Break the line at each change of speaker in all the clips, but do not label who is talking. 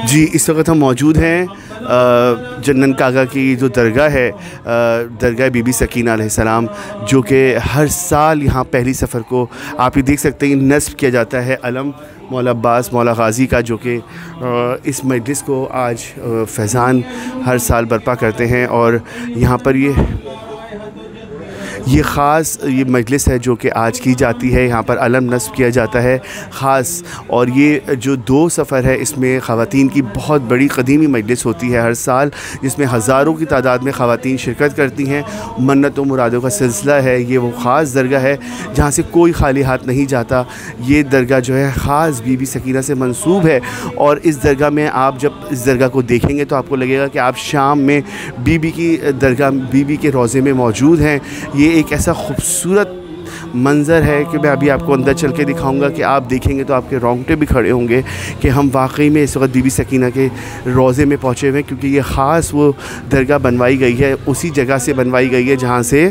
جی اس وقت ہم موجود ہیں جنن کاغا کی جو درگاہ ہے، درگاہ بی بی سکینہ علیہ السلام، جو کہ ہر سال یہاں پہلی سفر کو آپ یہ دیکھ سکتے ہیں نصب کیا جاتا ہے علم مولا عباس مولا غازی کا، جو کہ اس مجلس کو آج فیضان ہر سال برپا کرتے ہیں. اور یہاں پر یہ خاص یہ مجلس ہے جو کہ آج کی جاتی ہے. یہاں پر علم نصب کیا جاتا ہے خاص، اور یہ جو 2 سفر ہے اس میں خواتین کی بہت بڑی قدیمی مجلس ہوتی ہے ہر سال، جس میں ہزاروں کی تعداد میں خواتین شرکت کرتی ہیں. منت و مرادوں کا سلسلہ ہے. یہ وہ خاص درگاہ ہے جہاں سے کوئی خالی ہاتھ نہیں جاتا. یہ درگاہ جو ہے خاص بی بی سکینہ سے منسوب ہے، اور اس درگاہ میں آپ جب اس درگاہ کو دیکھیں گے تو آپ کو لگے گا کہ آپ شام میں بی بی کی درگاہ بی بی کے روضے میں موجود ہیں. یہ ایک ایسا خوبصورت منظر ہے کہ میں ابھی آپ کو اندر چل کے دکھاؤں گا کہ آپ دیکھیں گے تو آپ کے رونگٹے بھی کھڑے ہوں گے کہ ہم واقعی میں اس وقت بی بی سکینہ کے روضے میں پہنچے ہوئے ہیں، کیونکہ یہ خاص وہ درگاہ بنوائی گئی ہے، اسی جگہ سے بنوائی گئی ہے جہاں سے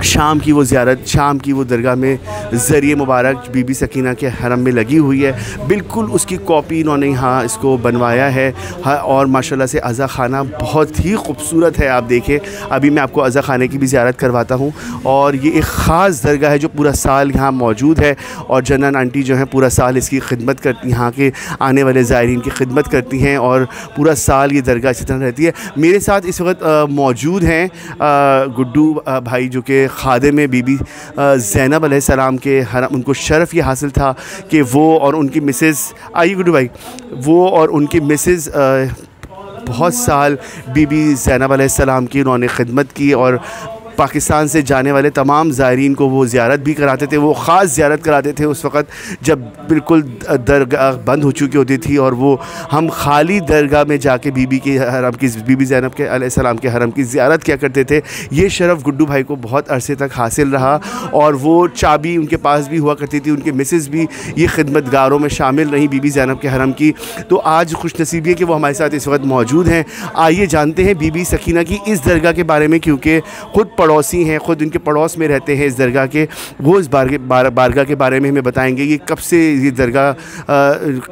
شام کی وہ زیارت، شام کی وہ درگاہ میں ذریعہ مبارک بی بی سکینہ کے حرم میں لگی ہوئی ہے. بالکل اس کی کاپی انہوں نے یہاں اس کو بنوایا ہے. اور ماشاءاللہ سے عزا خانہ بہت ہی خوبصورت ہے. آپ دیکھیں ابھی میں آپ کو عزا خانے کی بھی زیارت کرواتا ہوں. اور یہ ایک خاص درگاہ ہے جو پورا سال یہاں موجود ہے، اور جنن آنٹی جو ہیں پورا سال اس کی خدمت کرتی، یہاں کے آنے والے زائرین کی خدمت کرتی ہیں، اور پورا سال یہ درگاہ اسی طرح رہتی ہے. میرے ساتھ اس وقت موجود ہیں گڈو بھائی، جو کہ خادم بی بی زینب علیہ السلام کے حرم. ان کو شرف یہ حاصل تھا کہ وہ اور ان کی مسز، آئیے گڈو بھائی، وہ اور ان کی مسز بہت سال بی بی زینب علیہ السلام کی انہوں نے خدمت کی، اور پاکستان سے جانے والے تمام زائرین کو وہ زیارت بھی کراتے تھے. وہ خاص زیارت کراتے تھے اس وقت جب بالکل درگاہ بند ہو چکی ہوتی تھی، اور وہ ہم خالی درگاہ میں جا کے بی بی کے حرم کی، بی بی زینب کے علیہ السلام کے حرم کی زیارت کیا کرتے تھے. یہ شرف گڈو بھائی کو بہت عرصے تک حاصل رہا، اور وہ چابی ان کے پاس بھی ہوا کرتی تھی. ان کے مسز بھی یہ خدمت گاروں میں شامل رہیں بی بی زینب کے حرم کی. تو آج خوش نصیبی ہے کہ وہ ہمارے ساتھ اس وقت موجود ہیں. آئیے جانتے ہیں بی بی سکینہ کی اس درگاہ کے بارے میں، کیونکہ خود پڑوسی ہیں، خود ان کے پڑوس میں رہتے ہیں اس درگاہ کے. وہ اس بارگاہ کے بارے میں ہمیں بتائیں گے یہ کب سے یہ درگاہ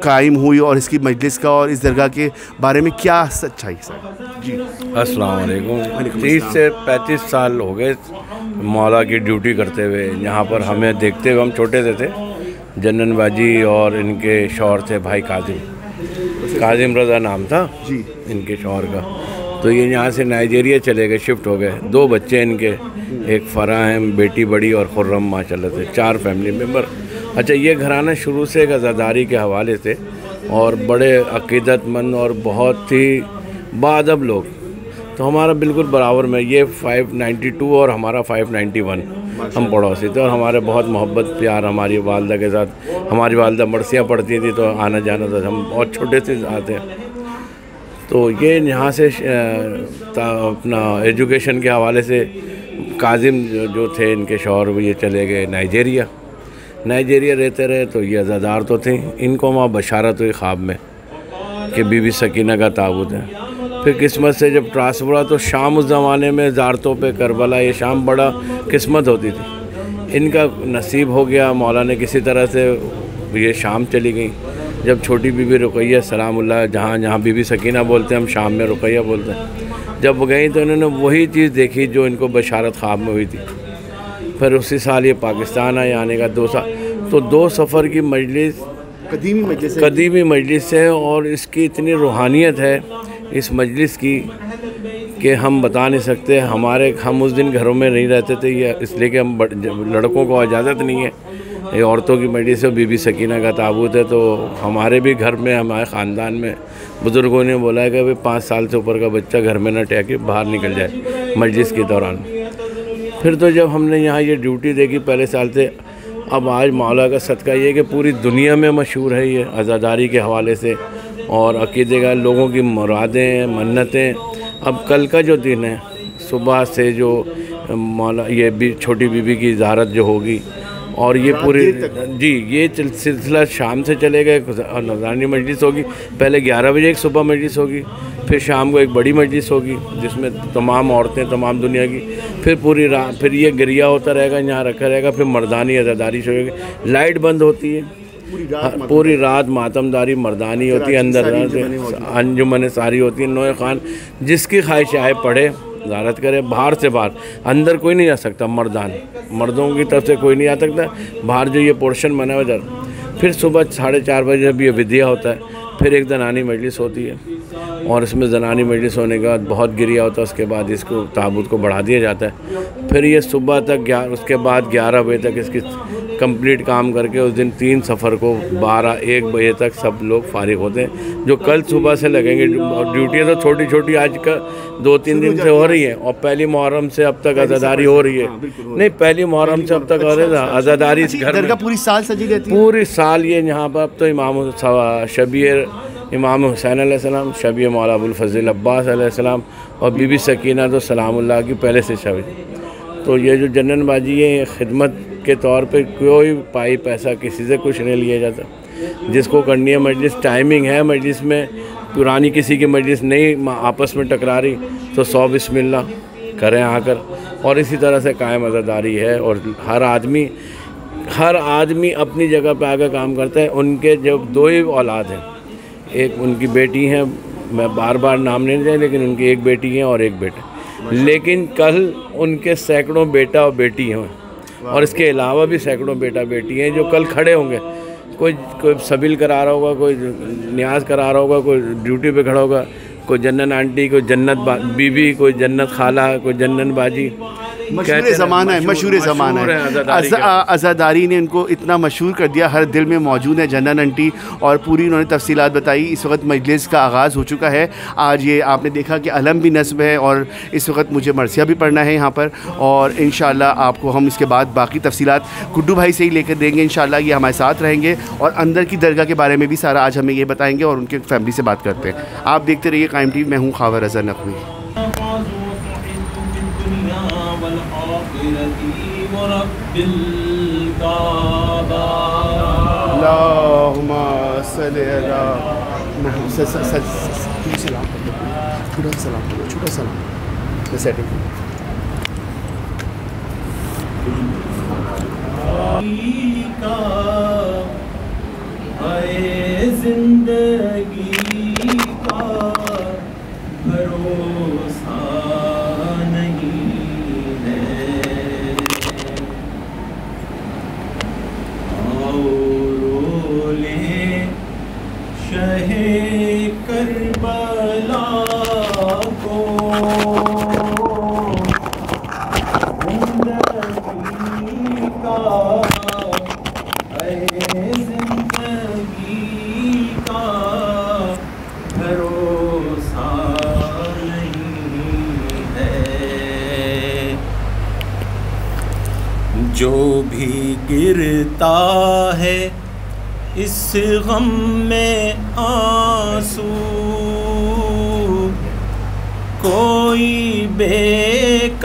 قائم ہوئی، اور اس کی مجلس کا اور اس درگاہ کے بارے میں کیا سچائی ہے. جی
السلام علیکم. 30 سے 35 سال ہو گئے مولا کی ڈیوٹی کرتے ہوئے. یہاں پر ہمیں دیکھتے ہوئے ہم چھوٹے سے تھے. جنن باجی اور ان کے شوہر تھے بھائی کاظم رضا نام تھا
جی
ان کے شوہر کا. تو یہ یہاں سے نائجیریا چلے گئے، شفٹ ہو گئے. 2 بچے ان کے، ایک فراہم بیٹی بڑی اور خرم ماشاءاللہ سے، 4 فیملی ممبر. اچھا، یہ گھرانہ شروع سے ایک عزاداری کے حوالے سے، اور بڑے عقیدت مند اور بہت ہی باادب لوگ. تو ہمارا بالکل برابر میں یہ 592 اور ہمارا 591 ہم پڑوسی تھے، اور ہمارے بہت محبت پیار ہماری والدہ کے ساتھ. ہماری والدہ مرثیہ پڑھتی تھی تو آنا جانا تھا. ہم بہت چھوٹے سے آتے ہیں. تو یہ یہاں سے اپنا ایجوکیشن کے حوالے سے کاظم جو تھے ان کے شوہر، وہ یہ چلے گئے نائجیریا رہتے رہے. تو یہ عزادار تو تھے، ان کو وہاں بشارت ہوئی خواب میں کہ بی بی سکینہ کا تابوت ہے. پھر قسمت سے جب ٹرانسفر ہوا تو شام اس زمانے میں زیارتوں پہ کربلا، یہ شام بڑا قسمت ہوتی تھی. ان کا نصیب ہو گیا، مولا نے کسی طرح سے یہ شام چلی گئیں. جب چھوٹی بی بی رقیہ سلام اللہ، جہاں بی بی سکینہ بولتے ہیں، ہم شام میں رقیہ بولتے ہیں، جب وہ گئیں تو انہوں نے وہی چیز دیکھی جو ان کو بشارت خواب میں ہوئی تھی. پھر اسی سال یہ پاکستان آئے، آنے کا 2 سال. تو 2 سفر کی مجلس، قدیمی مجلس ہے، اور اس کی اتنی روحانیت ہے اس مجلس کی کہ ہم بتا نہیں سکتے. ہم اس دن گھروں میں نہیں رہتے تھے، یہ اس لیے کہ ہم لڑکوں کو اجازت نہیں ہے. یہ عورتوں کی مجلس ہے، بی بی سکینہ کا تابوت ہے. تو ہمارے بھی گھر میں، ہمارے خاندان میں بزرگوں نے بولا ہے کہ 5 سال سے اوپر کا بچہ گھر میں نہ ٹہکے، باہر نکل جائے مجلس کے دوران. پھر تو جب ہم نے یہاں یہ ڈیوٹی دیکھی پہلے سال سے، اب آج مولا کا صدقہ یہ کہ پوری دنیا میں مشہور ہے یہ عزاداری کے حوالے سے، اور عقیدے کا لوگوں کی مرادیں، منتیں. اب کل کا جو دن ہے، صبح سے جو مولا یہ بھی چھوٹی بی بی کی زیارت جو ہوگی، اور یہ پوری جی یہ سلسلہ شام سے چلے گا. نذرانی مجلس ہوگی, پہلے 11 بجے ایک صبح مجلس ہوگی, پھر شام کو ایک بڑی مجلس ہوگی جس میں تمام عورتیں تمام دنیا کی, پھر پوری رات پھر یہ گریہ ہوتا رہے گا, یہاں رکھا رہے گا, پھر مردانی عزاداری شروع ہوگی. لائٹ بند ہوتی ہے, پوری رات ماتم داری مردانی ہوتی ہے, اندر انجمن ساری ہوتی ہے. نوے خان جس کی خواہش آئے پڑھے, زیارت کرے. باہر سے باہر, اندر کوئی نہیں جا سکتا, مردوں کی طرف سے کوئی نہیں آ سکتا. باہر جو یہ پورشن بنا ہوا ادھر. پھر صبح 4:30 بجے جب یہ ودیہ ہوتا ہے, پھر ایک زنانی مجلس ہوتی ہے, اور اس میں زنانی مجلس ہونے کے بعد بہت گریہ ہوتا ہے. اس کے بعد اس کو تابوت کو بڑھا دیا جاتا ہے. پھر یہ صبح تک اس کے بعد 11 بجے تک اس کی کمپلیٹ کام کر کے اس دن 3 سفر کو 12-1 بجے تک سب لوگ فارغ ہوتے ہیں. جو کل صبح سے لگیں گے, ڈیوٹیاں تو چھوٹی چھوٹی آج کا 2-3 دن سے ہو رہی ہیں, اور پہلی محرم سے اب تک عزاداری ہو رئی ہے. نہیں, پہلی محرم سے اب تک ہو رہی ہے عزاداری. اس گھر میں
پوری سال سجی رہتی ہے,
پوری سال. یہ یہاں پر اب تو شبیہ امام حسین علیہ السلام, شبیہ مولا ابوالفضل عباس علیہ السلام, اور بی بی سکینہ تو سلام اللہ کی پہلے سے شبیہ. تو یہ جو جنن بازی ہے, خدمت کے طور پہ کوئی پائی پیسہ کسی سے کچھ نہیں لیا جاتا. جس کو کرنی ہے مجلس, ٹائمنگ ہے مجلس میں, پرانی کسی کی مجلس نہیں آپس میں ٹکرا رہی تو 100 بسم اللہ کریں آ کر. اور اسی طرح سے قائم عزاداری ہے, اور ہر آدمی اپنی جگہ پہ آ کے کام کرتا ہے. ان کے جو 2 ہی اولاد ہیں, ایک ان کی بیٹی ہیں, میں بار بار نام نہیں لیں, لیکن ان کی ایک بیٹی ہیں اور ایک بیٹا. لیکن کل ان کے سینکڑوں بیٹا اور بیٹی ہیں, اور اس کے علاوہ بھی سینکڑوں بیٹا بیٹی ہیں جو کل کھڑے ہوں گے. کوئی سبیل کرا رہا ہوگا, کوئی نیاز کرا رہا ہوگا, کوئی ڈیوٹی پہ کھڑا ہوگا, کوئی جنن آنٹی, کوئی جنت بی بی, کوئی جنت خالہ, کوئی جنن باجی.
مشہور زمانہ ہے, مشہور زمانہ ہے. عزاداری نے ان کو اتنا مشہور کر دیا, ہر دل میں موجود ہے جنن انٹی, اور پوری انہوں نے تفصیلات بتائی. اس وقت مجلس کا آغاز ہو چکا ہے. آج یہ آپ نے دیکھا کہ علم بھی نصب ہے, اور اس وقت مجھے مرثیہ بھی پڑھنا ہے یہاں پر, اور انشاءاللہ آپ کو ہم اس کے بعد باقی تفصیلات گڈو بھائی سے ہی لے کر دیں گے. انشاءاللہ یہ ہمارے ساتھ رہیں گے, اور اندر کی درگاہ کے بارے میں بھی سارا آج ہمیں یہ بتائیں گے, اور ان کے فیملی سے بات کرتے ہیں. آپ دیکھتے رہیے قائم ٹی وی. میں ہوں خاور رضا نقوی.
ورب الكعبہ
اللہم صلی علی محمد. سلام چھوٹا سلام میں سیٹنگ
کا اے زندگی کا بھروسہ نہیں ہے, آؤ رو لے شہ کربلا کو, زندگی کا اے زندگی کا بھروسہ نہیں ہے. جو بھی گرتا ہے اس غم میں آنسو, کوئی بیکار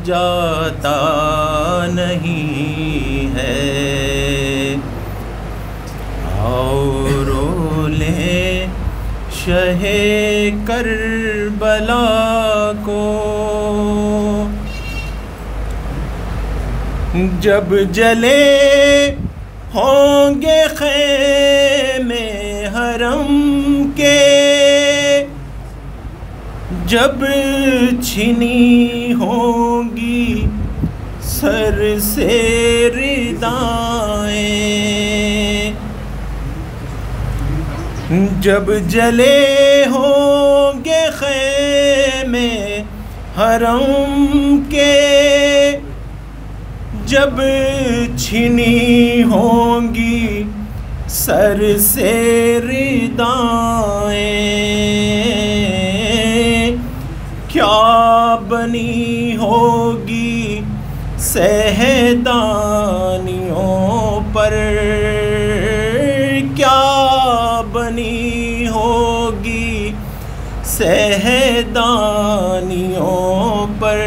جاتا نہیں ہے. آؤ رو لے شہ کربلا کو, جب جلے ہوں گے خیمے حرم کے, جب چھنی ہوں گی سر سے ردائیں, جب جلے ہوں گے خیمے حرم کے, جب چھنی ہوں گی سر سے ردائیں, کیا بنی ہوگی سہدانیوں پر, کیا بنی ہوگی سہدانیوں پر,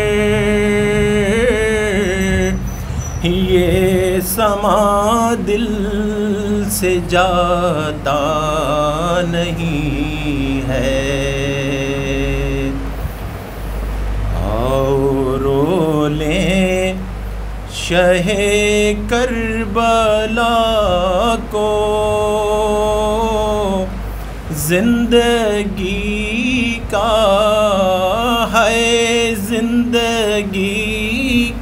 یہ سما دل سے جاتا نہیں ہے. آؤ رو لیں شہ کربلا کو، زندگی کا ہے زندگی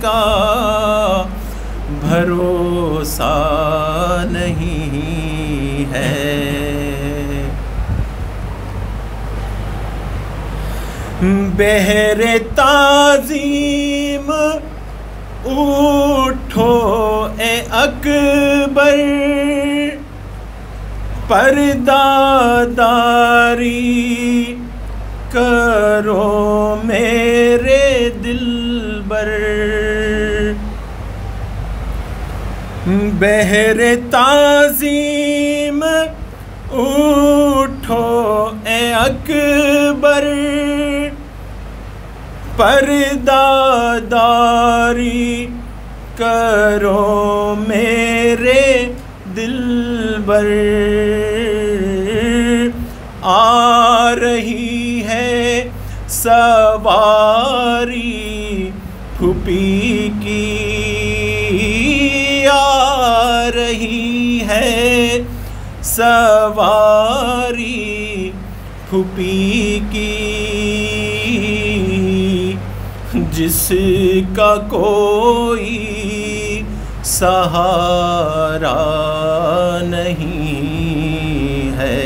کا بھروسہ نہیں ہے. بحر تعظیم اٹھو اے اکبر، پردہ داری کرو میرے دلبر. بحر تعظیم اٹھو اے اکبر، پردہ داری کرو میرے دلبر. آ رہی ہے سواری پھوپھی کی، آ رہی ہے سواری پھوپھی کی، جس کا کوئی سہارا نہیں ہے.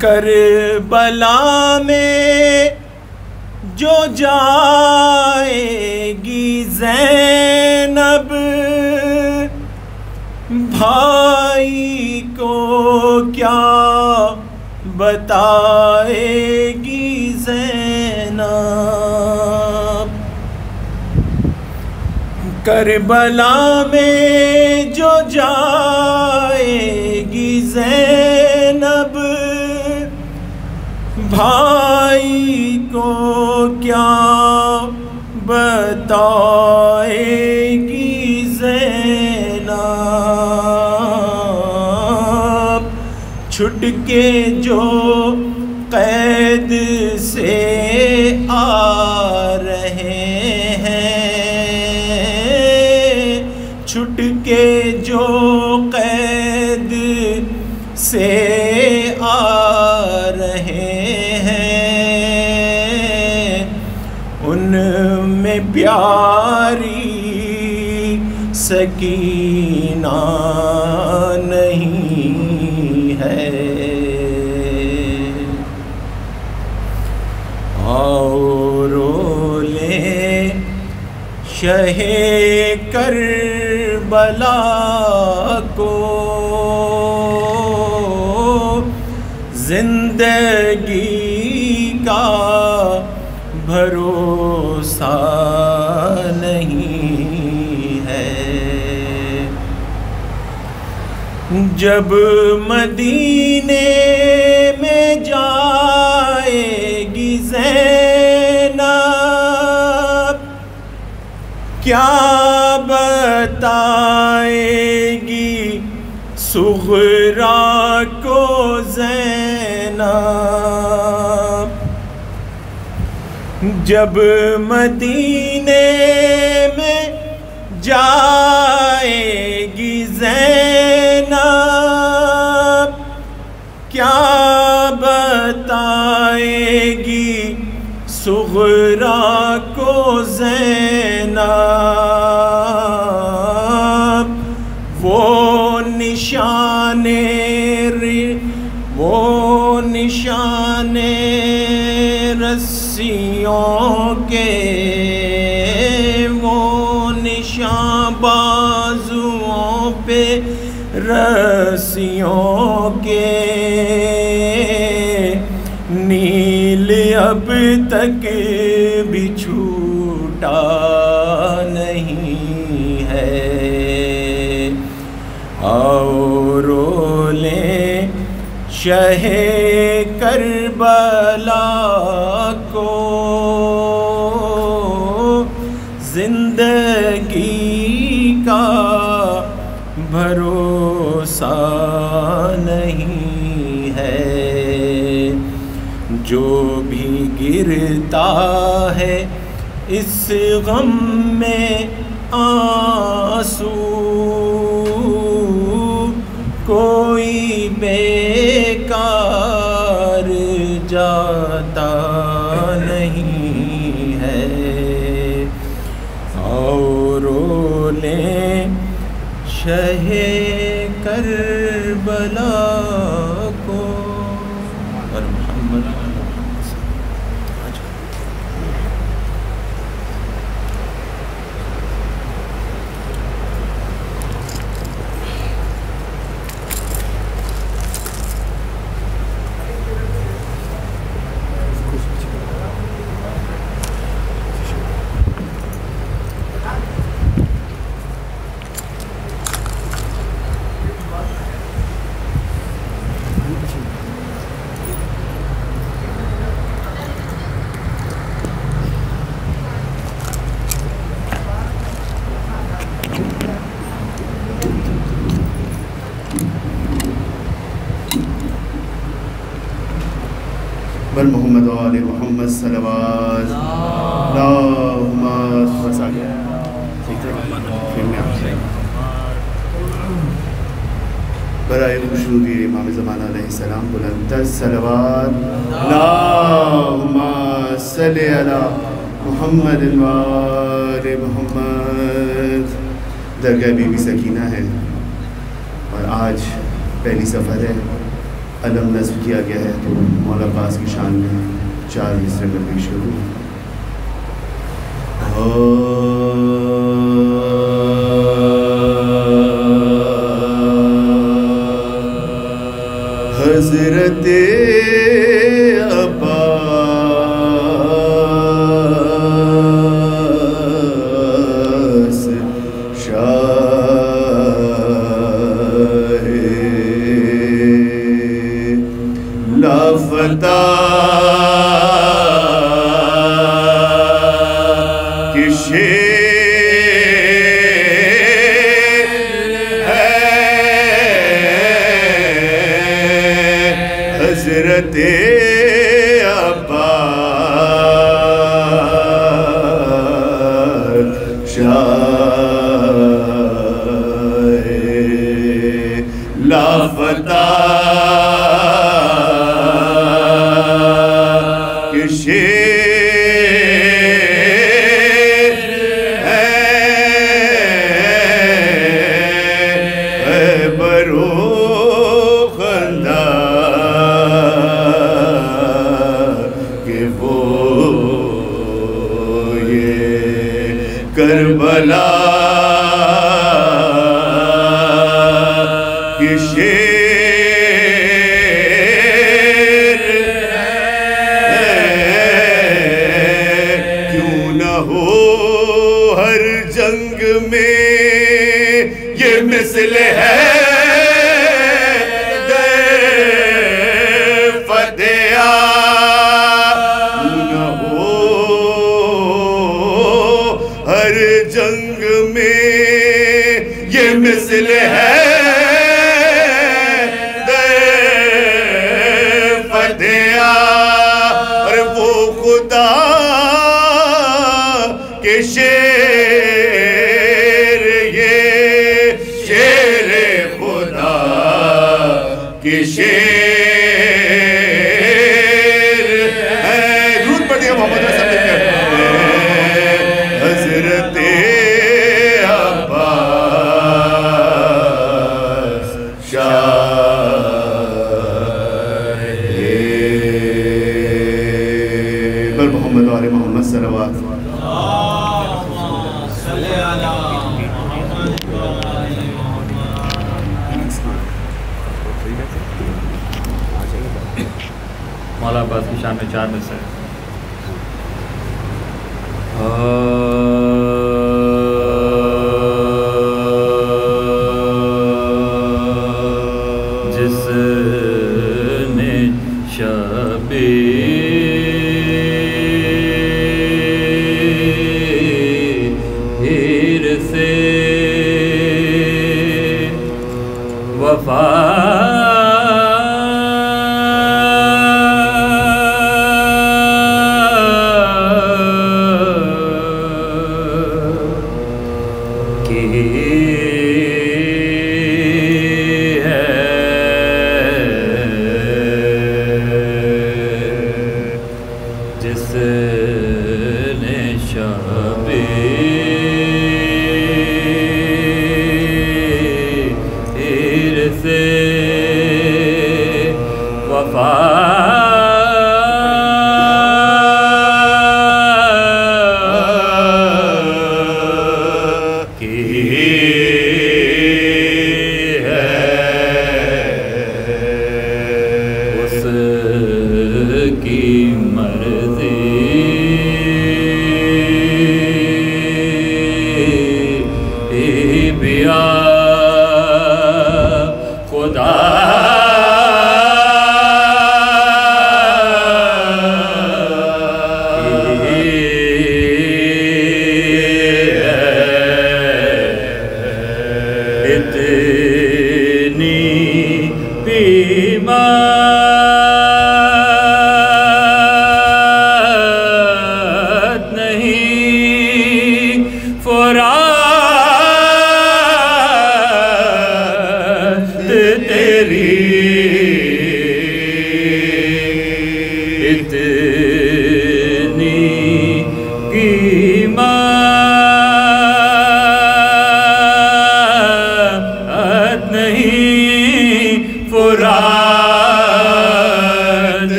کربلا میں جو جائے گی زینب، بھائی کو کیا بتائے گی زینب. کربلا میں جو جائے گی زینب، بھائی کو کیا بتائے گی زینب. چھٹ کے جو قید سے آ رہے ہیں، چھٹ کے جو قید سے آ رہے ہیں، ان میں پیاری سکینہ نہیں ہے. آؤ رو لیں شہ کربلا کو، زندگی کا بھروسہ نہیں ہے. جب مدینے میں جائے گی زینب، کیا بتائے گی صغرا کو زینب. جب مدینے میں جائے گی زینب، کیا بتائے گی صغرا کو زینب. وہ نشان رسیوں کے، وہ نشان بازوؤں پہ رسیوں کے، نیل اب تک بھی چھوٹا نہیں ہے. آؤ رو لیں شہ کربلا کو، زندگی کا بھروسہ نہیں ہے، جو بھی گرتا ہے اس غم میں آنسو، کوئی بیکار جاتا نہیں ہے۔ اور رو لیں شہ کربلا کو، اور محمد
بل محمد و آل محمد صلوات اللہم صلی برائے خوشنودی امام زمانہ علیہ السلام بلند تر صلوات اللہم صلی علی محمد و آل محمد۔ درگاہ بی بی سکینہ ہے اور آج پہلی سفر ہے، علم نصب کیا گیا ہے، تو مولا پاس کی شان میں 4 مصرے میں پیش کروں۔ حضرت عباس لافتہ کی شیر ہے حضرت عباس شاہ لافتہ کربلا کی شیر ہے، کیوں نہ ہو ہر جنگ میں یہ مثل ہے جنگ میں یہ مثل ہے فتح، اور وہ خدا کے شیر، یہ شیر خدا کے شیر ہے۔ درود پڑھیے محمد صلی اللہ علیہ وسلم۔ حضرت عباس شاہ بل محمد و آل محمد صلوات
مولا عباس کی شان میں 4 میں سے جس نے وفا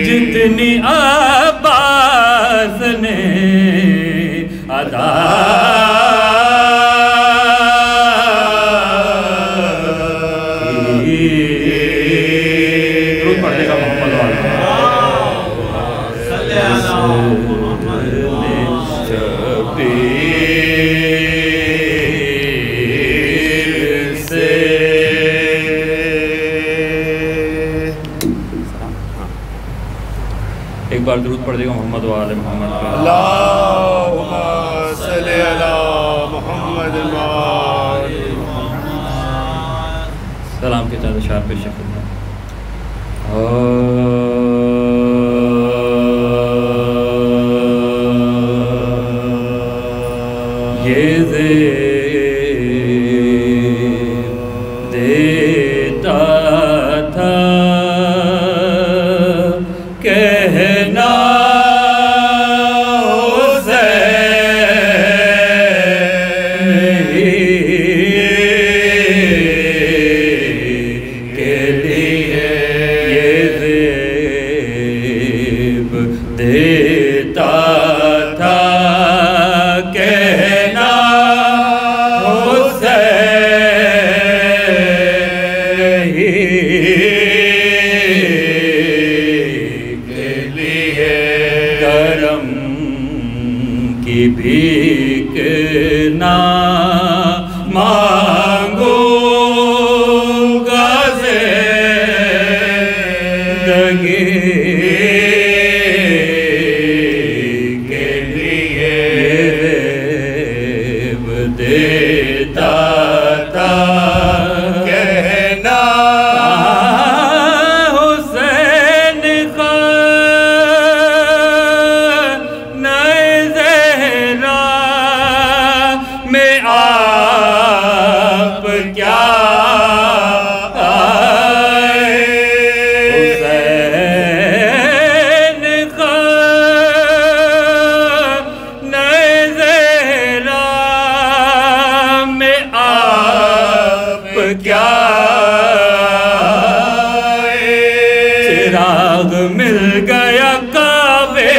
جتنی عباس نے ادا درود پڑھنے کا محمد والا ایک بار درود پڑھ دے گا محمد و آل محمد پہ
اللہم صلی علی محمد و آل محمد.
سلام کے چاند اشار پیش خدمت. یہ زیب دیتا تھا کہنا بھیک نہ مانگو گا زندگی کے لیے دیتا تھا کہنا حسین کا میں آپ کیا حسین کا نئے زہرا میں آپ کیا چراغ مل گیا کعبے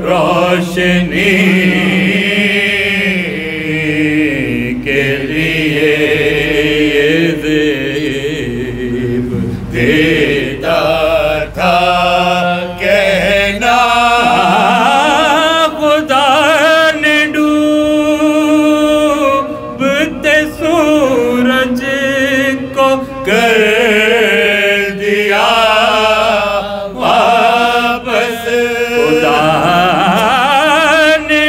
روشنی کے لیے یہ زیب دیتا تھا کہنا خدا نے ڈوبتے سورج کو کر دیا واپس. خدا نے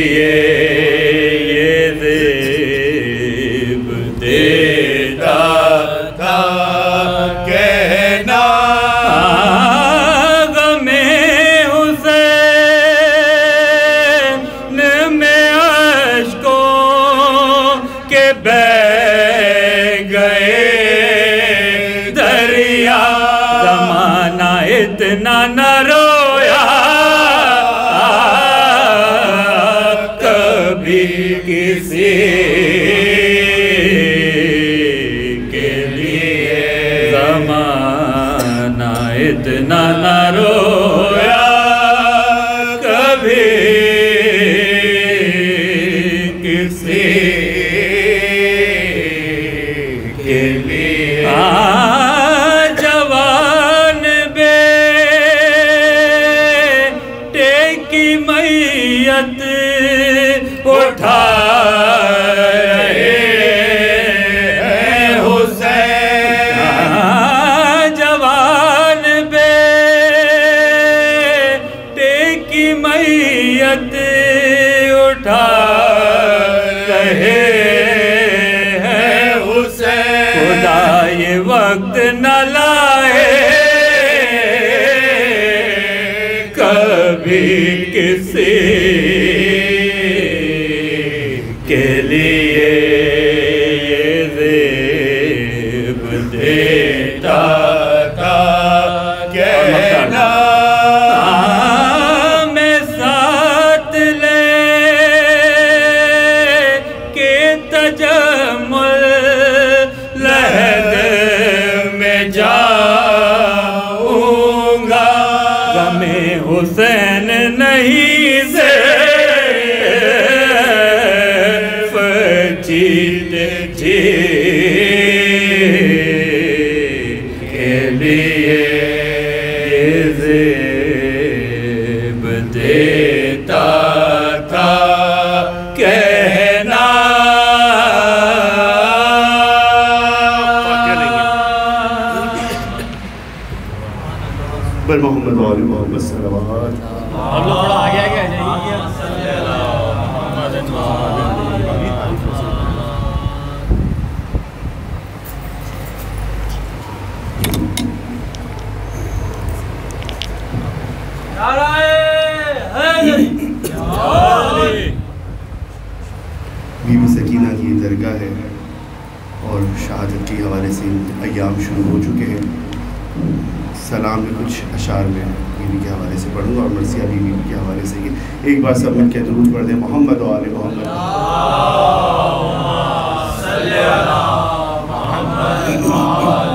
لیے یہ زیب دیتا تھا کہنا غم حسین میں اشکوں کے بہ گئے دریا زمانہ اتنا نہ رویا کبھی کسی کے لیے زمانہ اتنا نہ رویا کبھی کسی کے لیے جوان بیٹے کی میت اٹھا رہے حسین جوان بیٹے کی میت اٹھا رہے ہیں حسین خدا یہ وقت نہ لائے کبھی کسی کے لیے یہ زیب دیتا تھا کہنا میں ساتھ لے کے تجمل لحد میں جاؤں گا غم حسین نہیں سے کے لیے یہ زیب دیتا تھا کہنا
بل محمد و آل محمد صلوات بی بی سکینہ کی یہ درگاہ ہے اور شہادت کے حوالے سے ایام شروع ہو چکے ہیں. سلام میں کچھ اشعار میں بی بی کے حوالے سے پڑھوں گا اور مرثیہ بی بی کے حوالے سے ایک بار سب مل کے درود پڑھ دیں. محمد و آل محمد صلی اللہ محمد و آل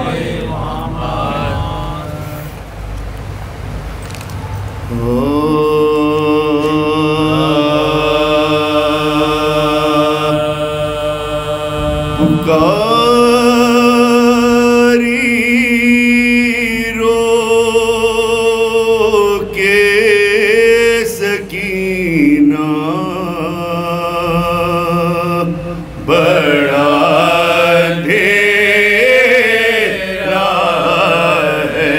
پکاری رو کے سکینہ بڑا اندھیرا ہے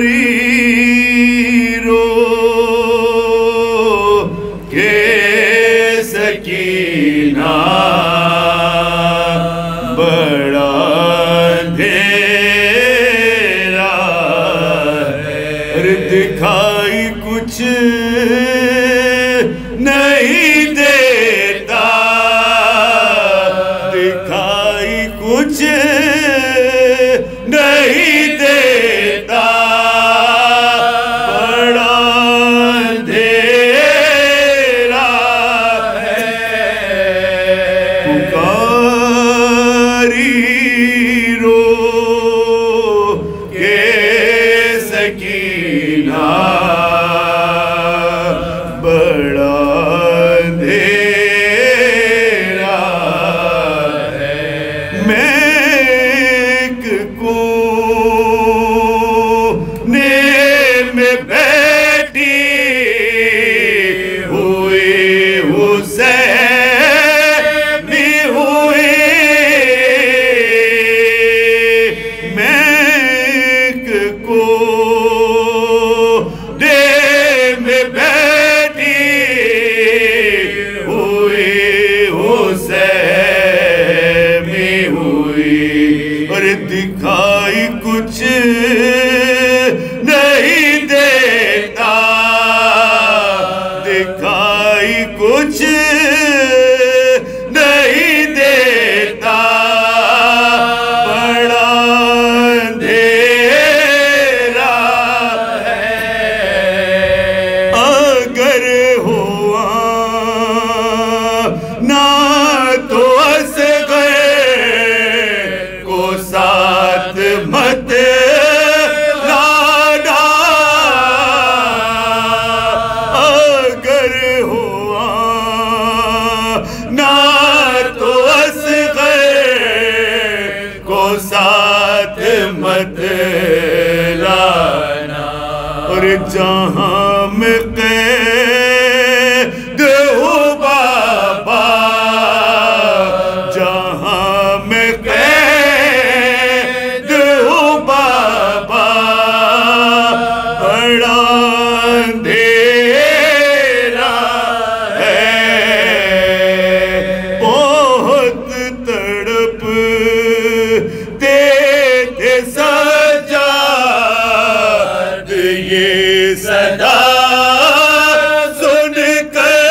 پکاری رو کے سکینہ بڑا اندھیرا ہے دکھائی کچھ نہیں دیتا دکھائی کچھ نہیں دیتا بڑا اندھیرا ہے پکاری رو کے سکینہ بڑا اندھیرا جہاں میں قید ہوں بابا، جہاں میں قید ہوں بابا، بڑا اندھیرا ہے، بہت تڑپتے تھے سجاد یہ صدا سن کر،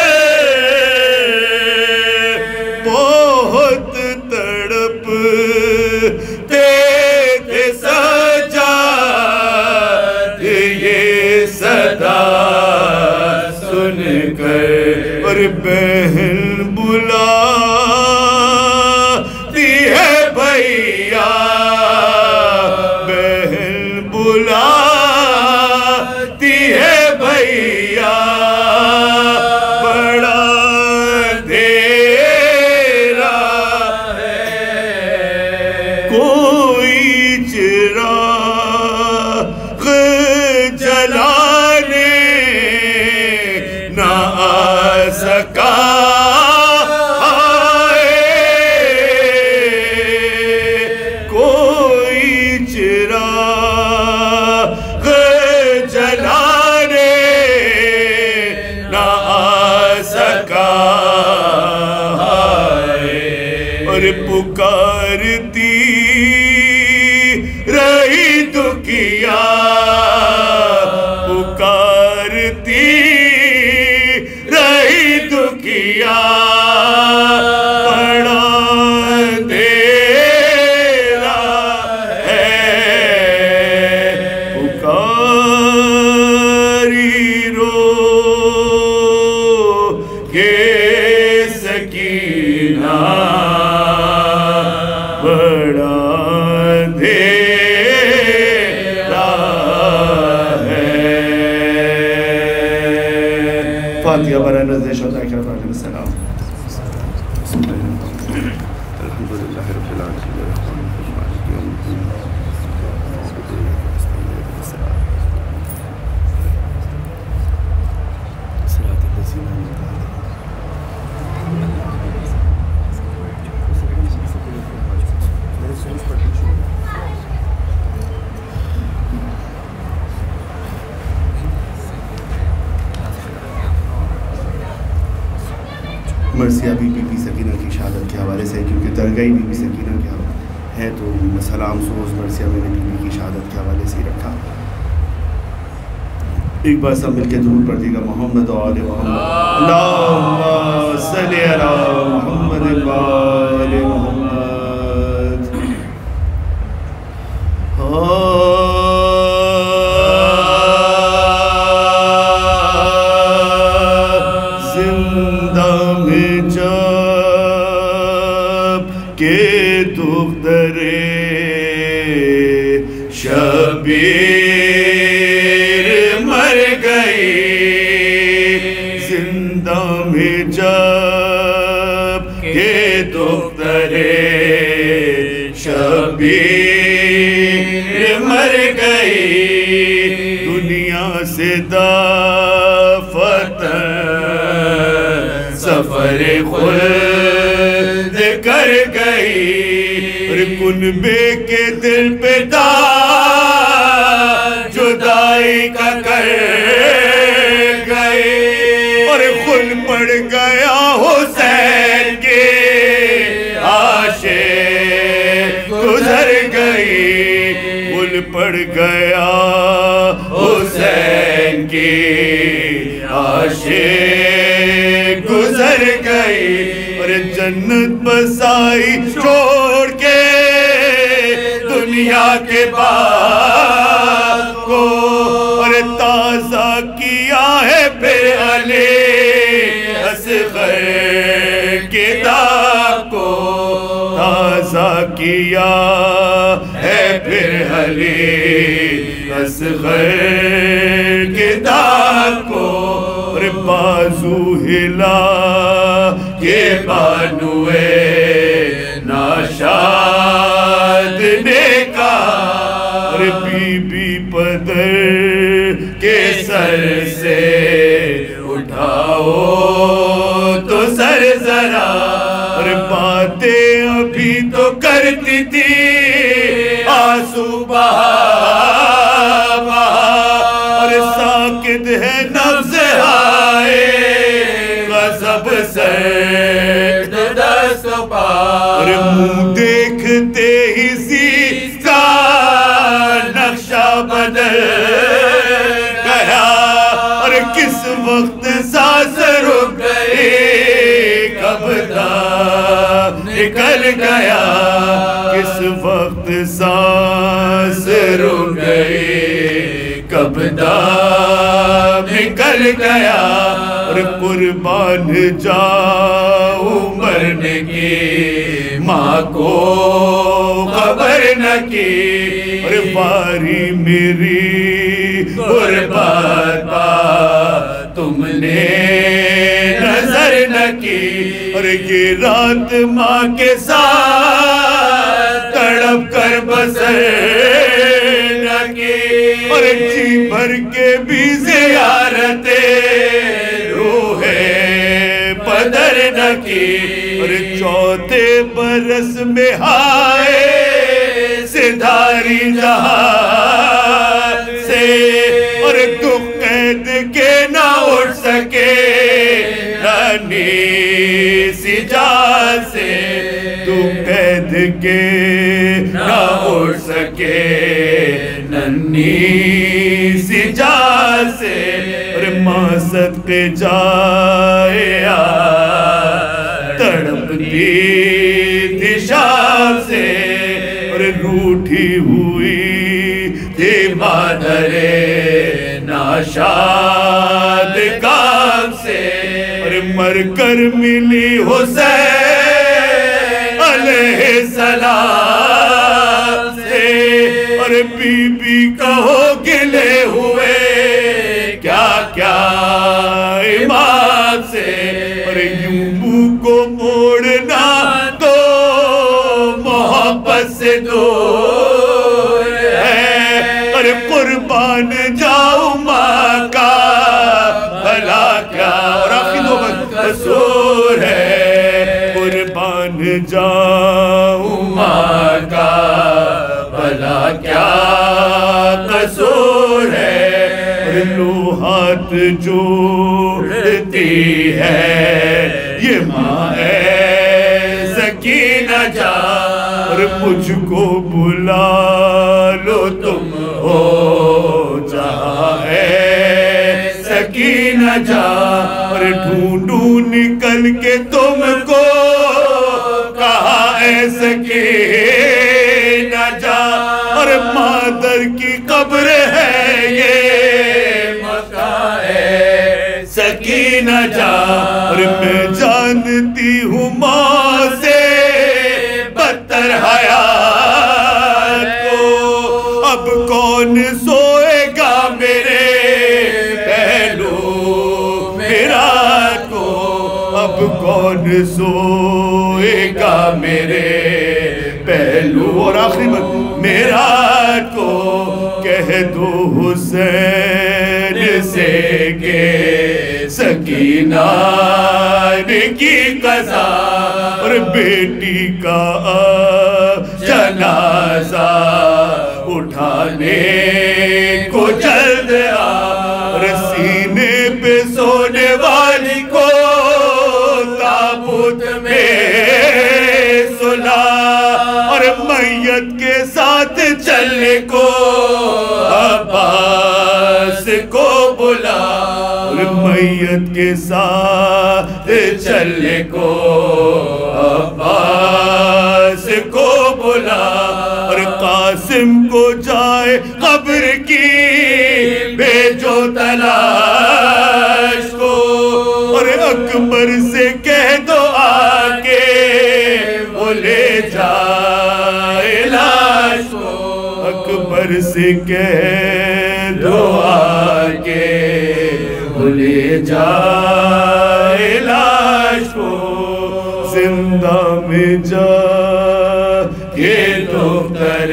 بہت تڑپتے تھے سجاد یہ صدا سن کر، اور بہن بلاتی ہے بھیا، بہن بلاتی ہے بھیا، بڑا اندھیرا ہے، کوئی چراغ جلانے نہ آ سکا، کوئی چراغ جلانے نہ آ سکا، اور پکارتی رہی دکھیا، پکارتی رہی دکھیا، بڑا اندھیرا ہے، پکاری رو کے سکینہ، بڑا اندھیرا ہے۔ فاتحہ برائے نزد شہداء کرام علیہ السلام۔ الحمدللہ رب العالمین الرحمن الرحیم مالک یوم الدین، صراط الذین انعمت مرثیہ بی بی سکینہ کی شہادت کے حوالے سے، کیونکہ درگاہ بی بی سکینہ کے ہے تو سلام سوز مرثیہ میں نے بی بی کی شہادت کے حوالے سے ہی رکھا۔ ایک بار سب مل کے درود پڑھ دیے گا، محمد و آل محمد، اللہم صلی علی محمد و آل محمد۔ زندہ میں جب کہ دختر شبیر مر گئی، زندہ میں جب کہ دختر شبیر مر گئی، دنیا سے دفتر سفر خلد کر گئی، اور کنبے کے دل پہ داغ جدائی کا کر گئی، اور خل پڑ گیا حسین کے عاشق گزر گئی، خل پڑ گیا حسین کی عاشق گزر گئی، اور جنت بسائی چھوڑ کے دنیا کے باغ کو، اور تازہ کیا ہے پھر علی اصغر کے داغ کو، تازہ کیا ہے پھر علی اصغر کے داغ کو، اور بازو ہلا کے بانوے ناشاد نے کہا، اور بی بی پدر
کہ سر سے اٹھاؤ تو سر ذرا،
اور باتیں ابھی تو کرتی تھی
آنسو بہا
اور ساکت ہے نبض
ہائے غضب سرد دست پا،
اور منہ دیکھتے ہی سی کا
نقشہ بدل
گیا، اور کس وقت سانس رک
گئی کب دم نکل گیا،
کس وقت سانس
رک گئی کب دم نکل گیا،
اور قربان جاؤ
مرنے کی ماں کو خبر نہ کی،
اور باری میری
غربت پا تم نے نظر نہ کی،
اور یہ رات ماں کے ساتھ
تڑپ کر بسر نہ کی،
اور جی بھر کے بھی
زیارت روح پدر نہ کی،
اور چوتھے برس میں ہائے
سدھاری جہاں سے،
اور دکھ قید کے نہ اٹھ سکے
رانی سی جان سے،
دکھ قید کے
نہ اٹھ سکے ننھی سی جان سے،
اور ماں صدقے جائے
تڑپتی تھی شام سے،
اور روٹھی ہوئی
تھی مادر ناشاد کام سے،
اور مر کر ملی
حسین علیہ السلام سے،
اور بی بی
کہو گلے ہوئے کیا کیا امام سے،
اور یوں منہ کو موڑنا
تو محبت سے دور ہے،
اور قربان جاؤ ماں کا
بھلا کیا
اور آخری نوبت
قصور ہے،
قربان جاؤ
ماں کا بھلا کیا قصور ہے،
اور لو ہاتھ جوڑتی ہے یہ ماں
ہے سکینہ جان،
اور مجھ کو بلا لو تم
ہو جہاں ہے سکینہ جان،
اور ڈھونڈوں نکل کے تم کو
کہاں ہے سکینہ جان،
اور مادر کی قبر ہے یہ
مکہ ہے سکینہ جان،
اور میں جانتی ہوں ماں سے
بدتر حیات کو،
اب کون سوئے گا
میرے پہلو میرا کو،
اب کون سوئے گا
میرے پہلو
اور آخری بات
میرا کو،
کہہ دو حسین سے کہ
سکینہ کی قضا،
اور بیٹی کا
جنازہ اٹھانے کو جلد
اور سینے پہ
سونے والی کو تابوت میں سلا،
اور میت کے ساتھ
چلنے کو عباس کو بلا،
اور میت کے ساتھ
چلنے کو عباس کو بلا،
اور قاسم کو جائے قبر کی
بھیجو تلاش کو،
اور اکبر سے کہہ دو آکے
وہ لے جائے لاش کو،
اکبر سے کہہ دو
دعا کے وہ لے جائے لاش کو،
زندہ میں جا
کہ دختر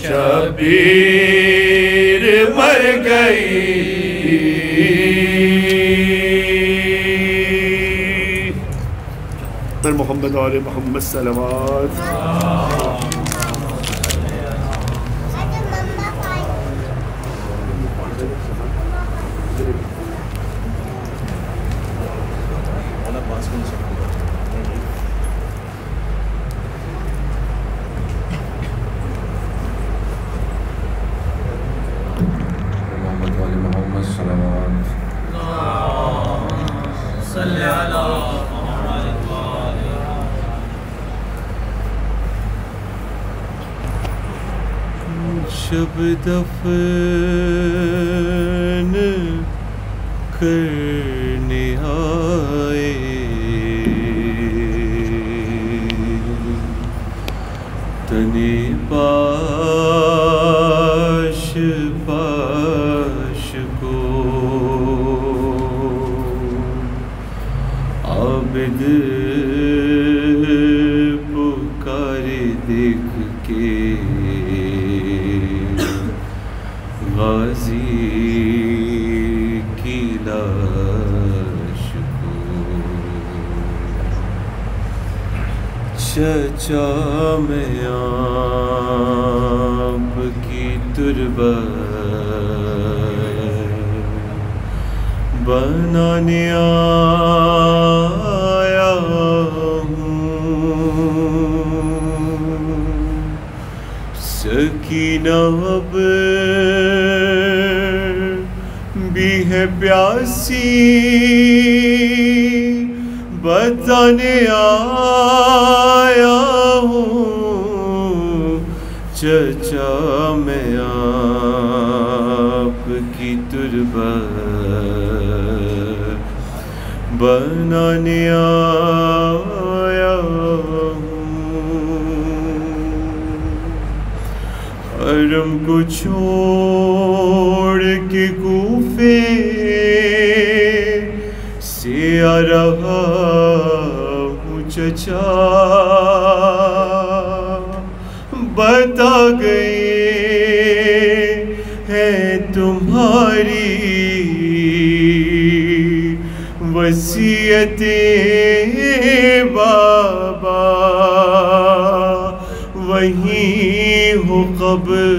شبیر مر گئے
پر محمد اور محمد صلوات.
جب دفن کرنے آئے تنے پاش پاش کو عابد پکارے دیکھ کے غازی کی لاش کو چچا میں آپ کی تربت بنانے آیا ہوں. سکینہ اب بھی ہے پیاسی بتانے آیا ہوں. چچا میں آپ کی تربت بنانے آیا ہوں. حرم کو چھوڑ کے کوفے سے آ رہا ہوں چچا بتا گئے ہیں تمہاری وصیتیں بابا وہیں ہو قبر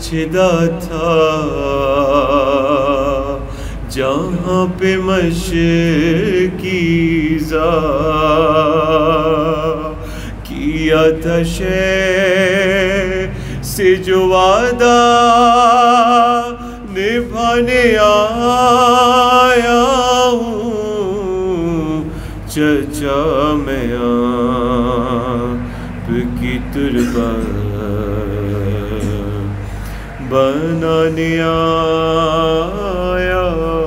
چھدا تھا جہاں پہ مشرقی کیا تھا شے سے جو وعدہ نبھانے آیا ہوں. چچا میں آپ کی تربت بنانے آیا ہوں.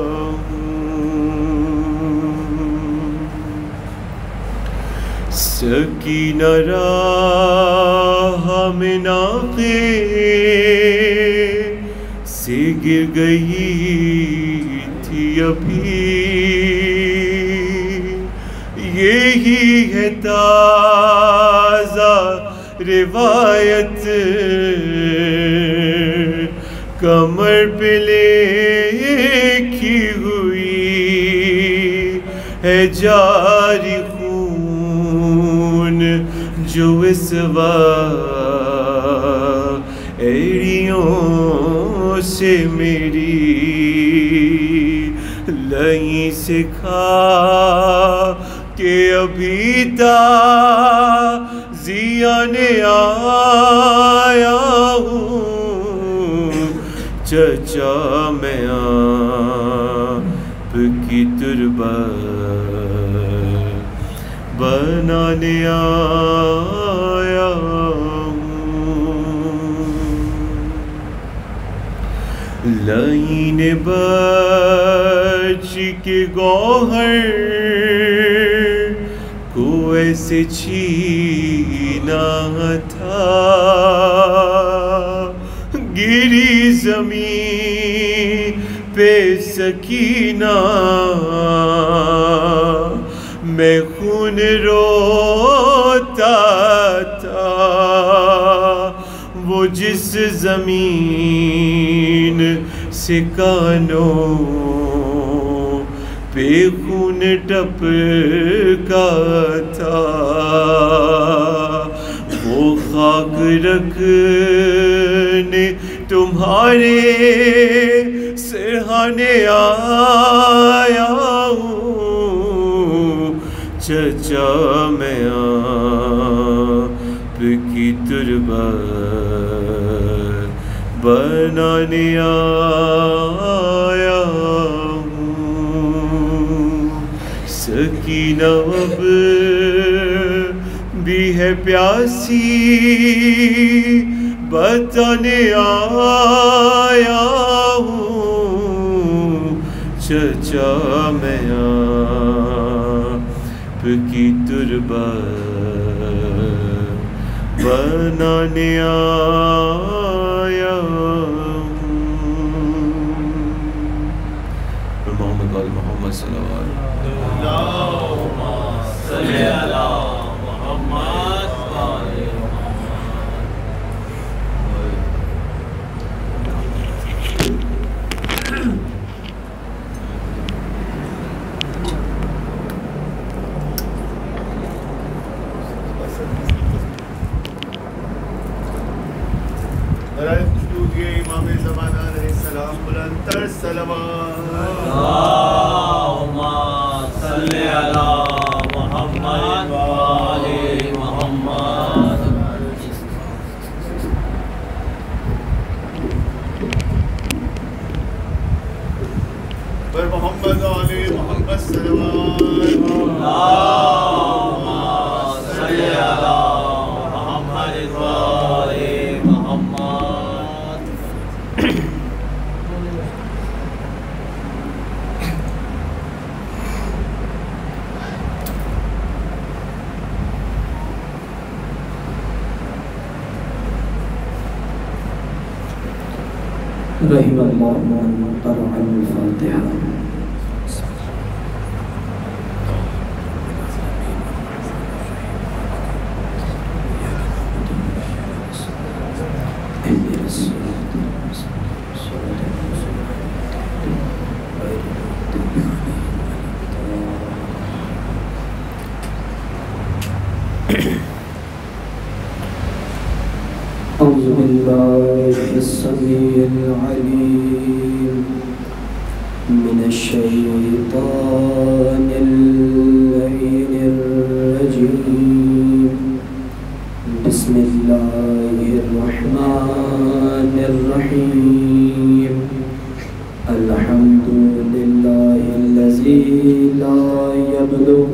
سکینہ راہ میں ناقے سے گر گئی تھی ابھی یہی ہے تازہ روایت کمر پہ لکھی ہوئی ہے جاری خون جو اس وقت ایڑیوں سے میری لہیں سے کھا کہ ابھی تازیانے آیا ہوں. چچا میں آپ کی تربت بنانے آیا ہوں. لائن بچ کے گوہر کو ایسے چھینا تھا گری زمین پہ سکینہ میں خون روتا تھا وہ جس زمین سے کانوں پہ خون ٹپکا تھا، وہ خاک رکھنے تمہارے سرہانے آیا ہوں، چچا میں آپ کی تربت بنانے آیا ہوں۔ سکینہ اب بھی ہے پیاسی، بتانے آیا ہوں، چچا میں آپ کی تربت بنانے آیا ہوں۔ محمد وآل محمد صلی اللہ علیہ وسلم۔
اللہم صلی علی محمد وآل
امام زمانہ علیہ السلام بلند تر صلوات۔
اللہم صلی علی محمد وآل محمد۔
پر محمد علی محمد صلوات۔
اللہم صلی علی محمد وآل محمد۔
رحم اللہ من قرأ الفاتحہ۔ أعوذ بالله السميع العليم من الشيطان اللعين الرجيم، بسم الله الرحمن الرحيم، الحمد لله الذي لا يبلغ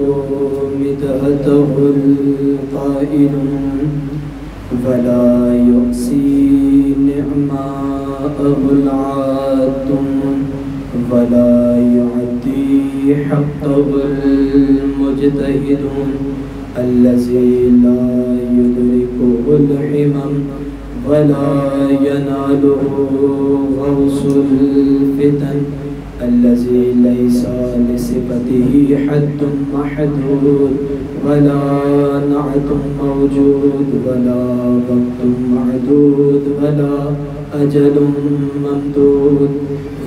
مدحته القائل ولا يحصي نعماءه العاد ولا يعدي حقه المجتهد، الذي لا يدركه الحمم ولا يناله غوص الفتن، الذي ليس لصفته حد محدود ولا نعت موجود ولا وقت معدود ولا أجل ممدود،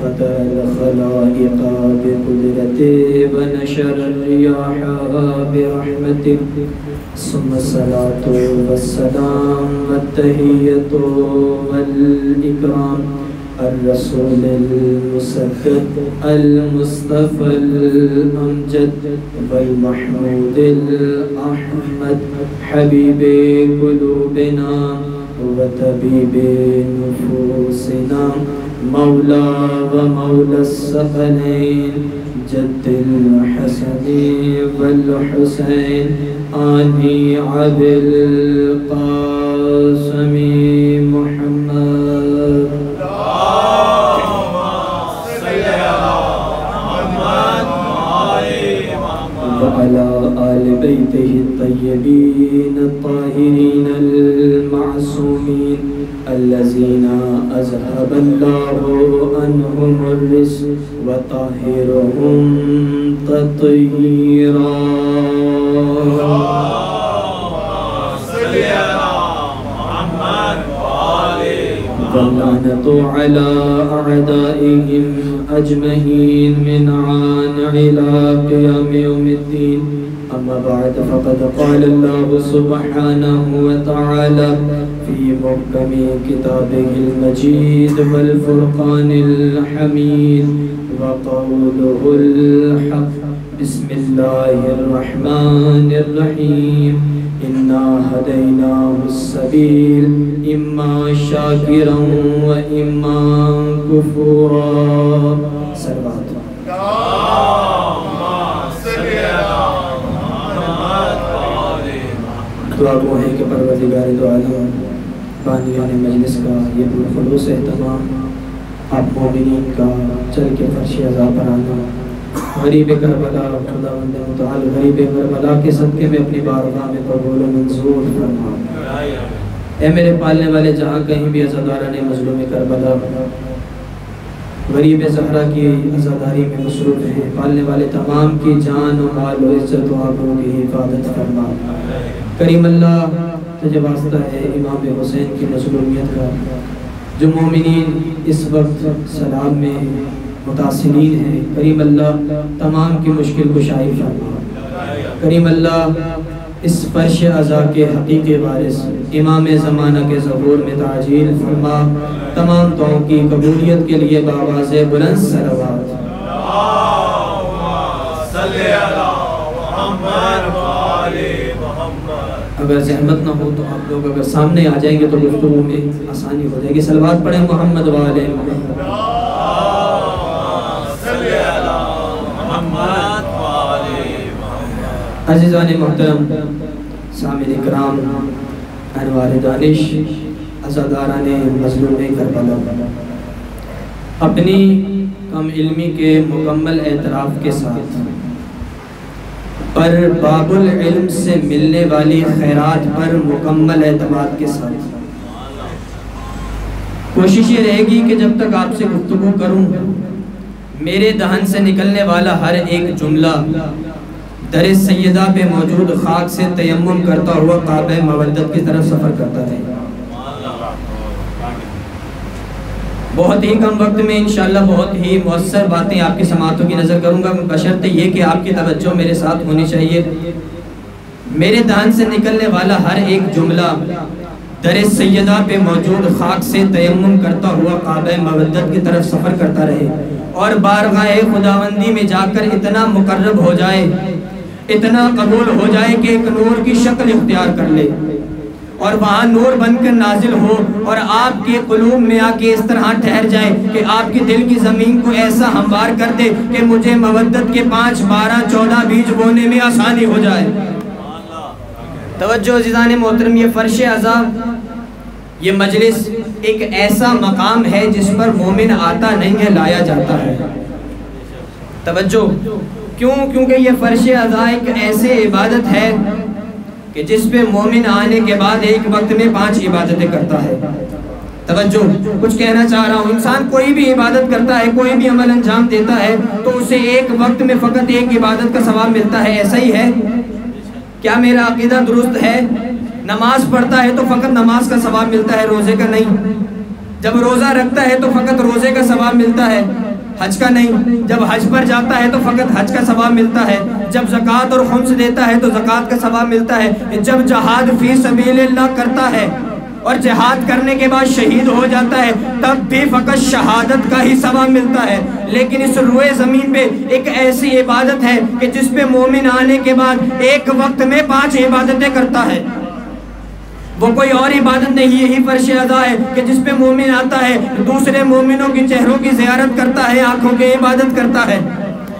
فترى الخلائق بقدرته ونشر الرياح برحمته، ثم الصلاة والسلام والتحية والإكرام الرسول المسدد المصطفى الأمجد والمحمود الأحمد، حبيب قلوبنا وطبيب نفوسنا، مولى ومولى الثقلين، جد الحسن والحسين، آني أبي القاسم محمد، وعلى آل بيته الطيبين الطاهرين المعصومين، الذين أذهب الله عنهم الرجس وطهرهم تطهيرا. واللعنة على أعدائهم أجمعين من عان إلى قيام يوم الدين. أما بعد فقد قال الله سبحانه وتعالى في محكم كتابه المجيد والفرقان الحميد وقوله الحق. بسم الله الرحمن الرحيم. إنا هديناه السبيل إما شاكرا وإما كفورا. صلوات. دعا گو ہے کہ پروردگار دو عالم بانیان مجلس کا یہ بالخلوص اہتمام آپ مومنین کا چل کے فرش عزا پر آنا غریب کربلا خداوند متعال غریب کربلا کے صدقے میں اپنی بارگاہ میں قبول و منظور فرما. اے میرے پالنے والے جہاں کہیں بھی عزاداران مظلوم کربلا غریب زہرا کی عزاداری میں مصروف ہیں، پالنے والے تمام کی جان و مال و عزت و آبرو کی حفاظت فرما. کریم اللہ تجھے واسطہ ہے امام حسین کی مظلومیت کا، جو مومنین اس وقت سلام میں متاثرین ہیں، کریم اللہ تمام کی مشکل کشائی فرما. کریم اللہ اس فرش عزا کے حقیقی وارث امام زمانہ کے ظہور میں تعجیل فرما. تمام دعاؤں کی قبولیت کے لیے بآواز بلند صلوات. اگر زحمت نہ ہو تو آپ لوگ اگر سامنے آ جائیں گے تو گفتگو میں آسانی ہو جائے گی. صلوات پڑھیں محمد والے محمد. عزیزان محترم، سامعین کرام، انوار دانش، عزاداران مظلوم کربلا، اپنی کم علمی کے مکمل اعتراف کے ساتھ پر باب العلم سے ملنے والی خیرات پر مکمل اعتماد کے ساتھ کوشش یہ رہے گی کہ جب تک آپ سے گفتگو کروں میرے دہن سے نکلنے والا ہر ایک جملہ در سیدہ پہ موجود خاک سے تیمم کرتا ہوا کعبہ مودت کی طرف سفر کرتا ہے. بہت ہی کم وقت میں انشاءاللہ بہت ہی مؤثر باتیں آپ کی سماعتوں کی نظر کروں گا، بشرط یہ کہ آپ کی توجہ میرے ساتھ ہونی چاہیے. میرے دہن سے نکلنے والا ہر ایک جملہ در سیدہ پہ موجود خاک سے تیمم کرتا ہوا کعبہ مودت کی طرف سفر کرتا رہے اور بارگاہ خداوندی میں جا کر اتنا مقرب ہو جائے، اتنا قبول ہو جائے کہ ایک نور کی شکل اختیار کر لے اور وہاں نور بن کر نازل ہو اور آپ کے قلوب میں آ کے اس طرح ٹھہر جائے کہ آپ کے دل کی زمین کو ایسا ہموار کر دے کہ مجھے مودت کے 5، 12، 14 بیج بونے میں آسانی ہو جائے. توجہ عزیزان محترم، یہ فرش عزا، یہ مجلس ایک ایسا مقام ہے جس پر مومن آتا نہیں ہے، لایا جاتا ہے. توجہ کیوں؟ کیونکہ یہ فرش عزا ایک ایسے عبادت ہے کہ جس پہ مومن آنے کے بعد ایک وقت میں 5 عبادتیں کرتا ہے. توجہ کچھ کہنا چاہ رہا ہوں، انسان کوئی بھی عبادت کرتا ہے، کوئی بھی عمل انجام دیتا ہے تو اسے ایک وقت میں فقط ایک عبادت کا ثواب ملتا ہے. ایسا ہی ہے کیا؟ میرا عقیدہ درست ہے؟ نماز پڑھتا ہے تو فقط نماز کا ثواب ملتا ہے، روزے کا نہیں. جب روزہ رکھتا ہے تو فقط روزے کا ثواب ملتا ہے، حج کا نہیں. جب حج پر جاتا ہے تو فقط حج کا ثواب ملتا ہے. جب زکوٰۃ اور خمس دیتا ہے تو زکوٰۃ کا ثواب ملتا ہے. جب جہاد فی سبیل اللہ کرتا ہے اور جہاد کرنے کے بعد شہید ہو جاتا ہے تب بھی فقط شہادت کا ہی ثواب ملتا ہے. لیکن اس روئے زمین پہ ایک ایسی عبادت ہے کہ جس پہ مومن آنے کے بعد ایک وقت میں 5 عبادتیں کرتا ہے. وہ کوئی اور عبادت نہیں، یہی فرش عزا ہے کہ جس پہ مومن آتا ہے، دوسرے مومنوں کی چہروں کی زیارت کرتا ہے، آنکھوں کی عبادت کرتا ہے.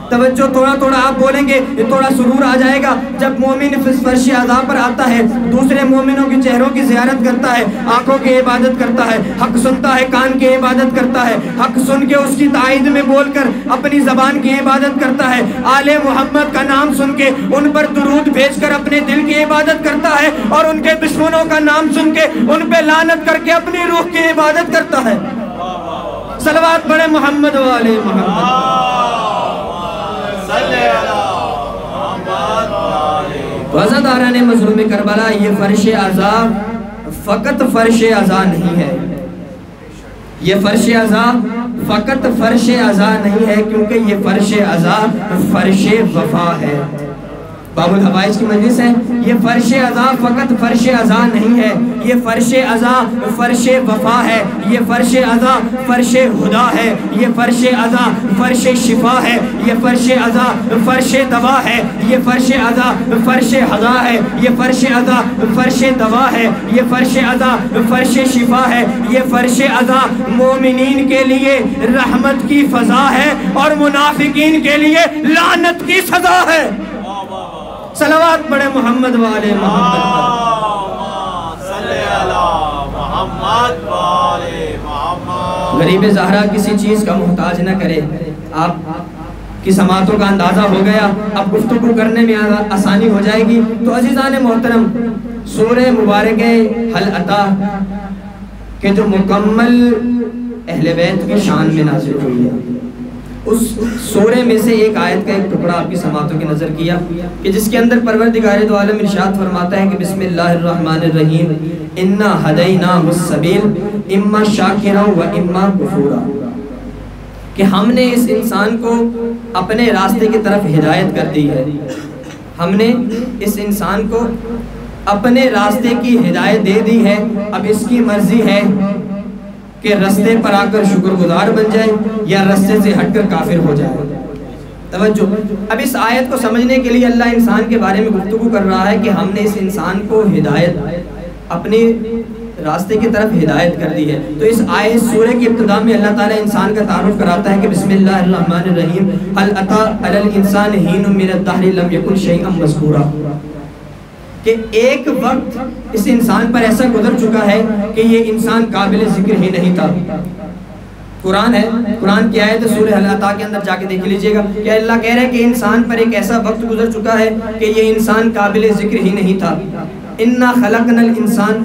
توجہ تھوڑا آپ بولیں گے تھوڑا سرور آ جائے گا. جب مومن فرش عزا پر آتا ہے، دوسرے مومنوں کی چہروں کی زیارت کرتا ہے، آنکھوں کی عبادت کرتا ہے، حق سنتا ہے، کان کی عبادت کرتا ہے، حق سن کے اس کی تائید میں بول کر اپنی زبان کی عبادت کرتا ہے، آل محمد کا نام سن کے ان پر درود بھیج کر اپنے دل کی عبادت کرتا ہے اور ان کے دشمنوں کا نام سن کے ان پہ لعنت کر کے اپنی روح کی عبادت کرتا ہے. صلوات پڑھیں محمد والے محمد. عزاداران مظلوم کربلا، یہ فرش عزا فقط فرش عزا نہیں ہے، یہ فرش عزا فقط فرش عزا نہیں ہے، کیونکہ یہ فرش عزا فرش وفا ہے۔ باب الحوائج کی مجلس ہے، یہ فرش عزا فقط فرش عزا نہیں ہے، یہ فرش عزا فرش وفا ہے، یہ فرش عزا فرش ہدا ہے، یہ فرش عزا فرش شفا ہے، یہ فرش عزا فرش دوا ہے، یہ فرش عزا فرش ہدا ہے، یہ فرش عزا فرش دوا ہے، یہ فرش عزا فرش شفا ہے، یہ فرش عزا مومنین کے لیے رحمت کی فضا ہے اور منافقین کے لیے لعنت کی سزا ہے۔ صلوات پڑھے محمد والے محمد صلی اللہ محمد والے محمد۔ غریب زہرا کسی چیز کا محتاج نہ کرے۔ آپ کی سماعتوں کا اندازہ ہو گیا، اب گفتگو کرنے میں آسانی ہو جائے گی۔ تو عزیزان محترم، سورہ مبارکہ حل عطا کہ جو مکمل اہل بیت کی شان میں نازل ہوئی ہے، اس سورہ میں سے ایک آیت کا ایک ٹکڑا آپ کی سماعتوں کی نظر کیا کہ جس کے اندر پروردگار دو عالم ارشاد فرماتا ہے کہ بسم اللہ الرحمن الرحیم انا ہدیناہ السبیل اما شاکرا و اما کفورا، کہ ہم نے اس انسان کو اپنے راستے کی طرف ہدایت کر دی ہے، ہم نے اس انسان کو اپنے راستے کی ہدایت دے دی ہے، اب اس کی مرضی ہے کہ رستے پر آ کر شکر گزار بن جائے یا رستے سے ہٹ کر کافر ہو جائے۔ توجہ، اب اس آیت کو سمجھنے کے لیے اللہ انسان کے بارے میں گفتگو کر رہا ہے کہ ہم نے اس انسان کو ہدایت اپنے راستے کی طرف ہدایت کر دی ہے۔ تو اس آیت سورہ کی ابتدا میں اللہ تعالیٰ انسان کا تعارف کراتا ہے کہ بسم اللہ الرحمن الرحیم هل اتى على الانسان حین من الدہر لم یکن شیئا مذکورا، کہ ایک وقت اس انسان پر ایسا گزر چکا ہے کہ یہ انسان قابل ذکر ہی نہیں تھا۔ قرآن ہے، قرآن کی آیت سورہ حل عطا کے اندر جا کے دیکھ لیجئے گا کہ اللہ کہہ رہا ہے کہ انسان پر ایک ایسا وقت گزر چکا ہے کہ یہ انسان قابل ذکر ہی نہیں تھا۔ اِنَّا خَلَقْنَا الْإِنسَانَ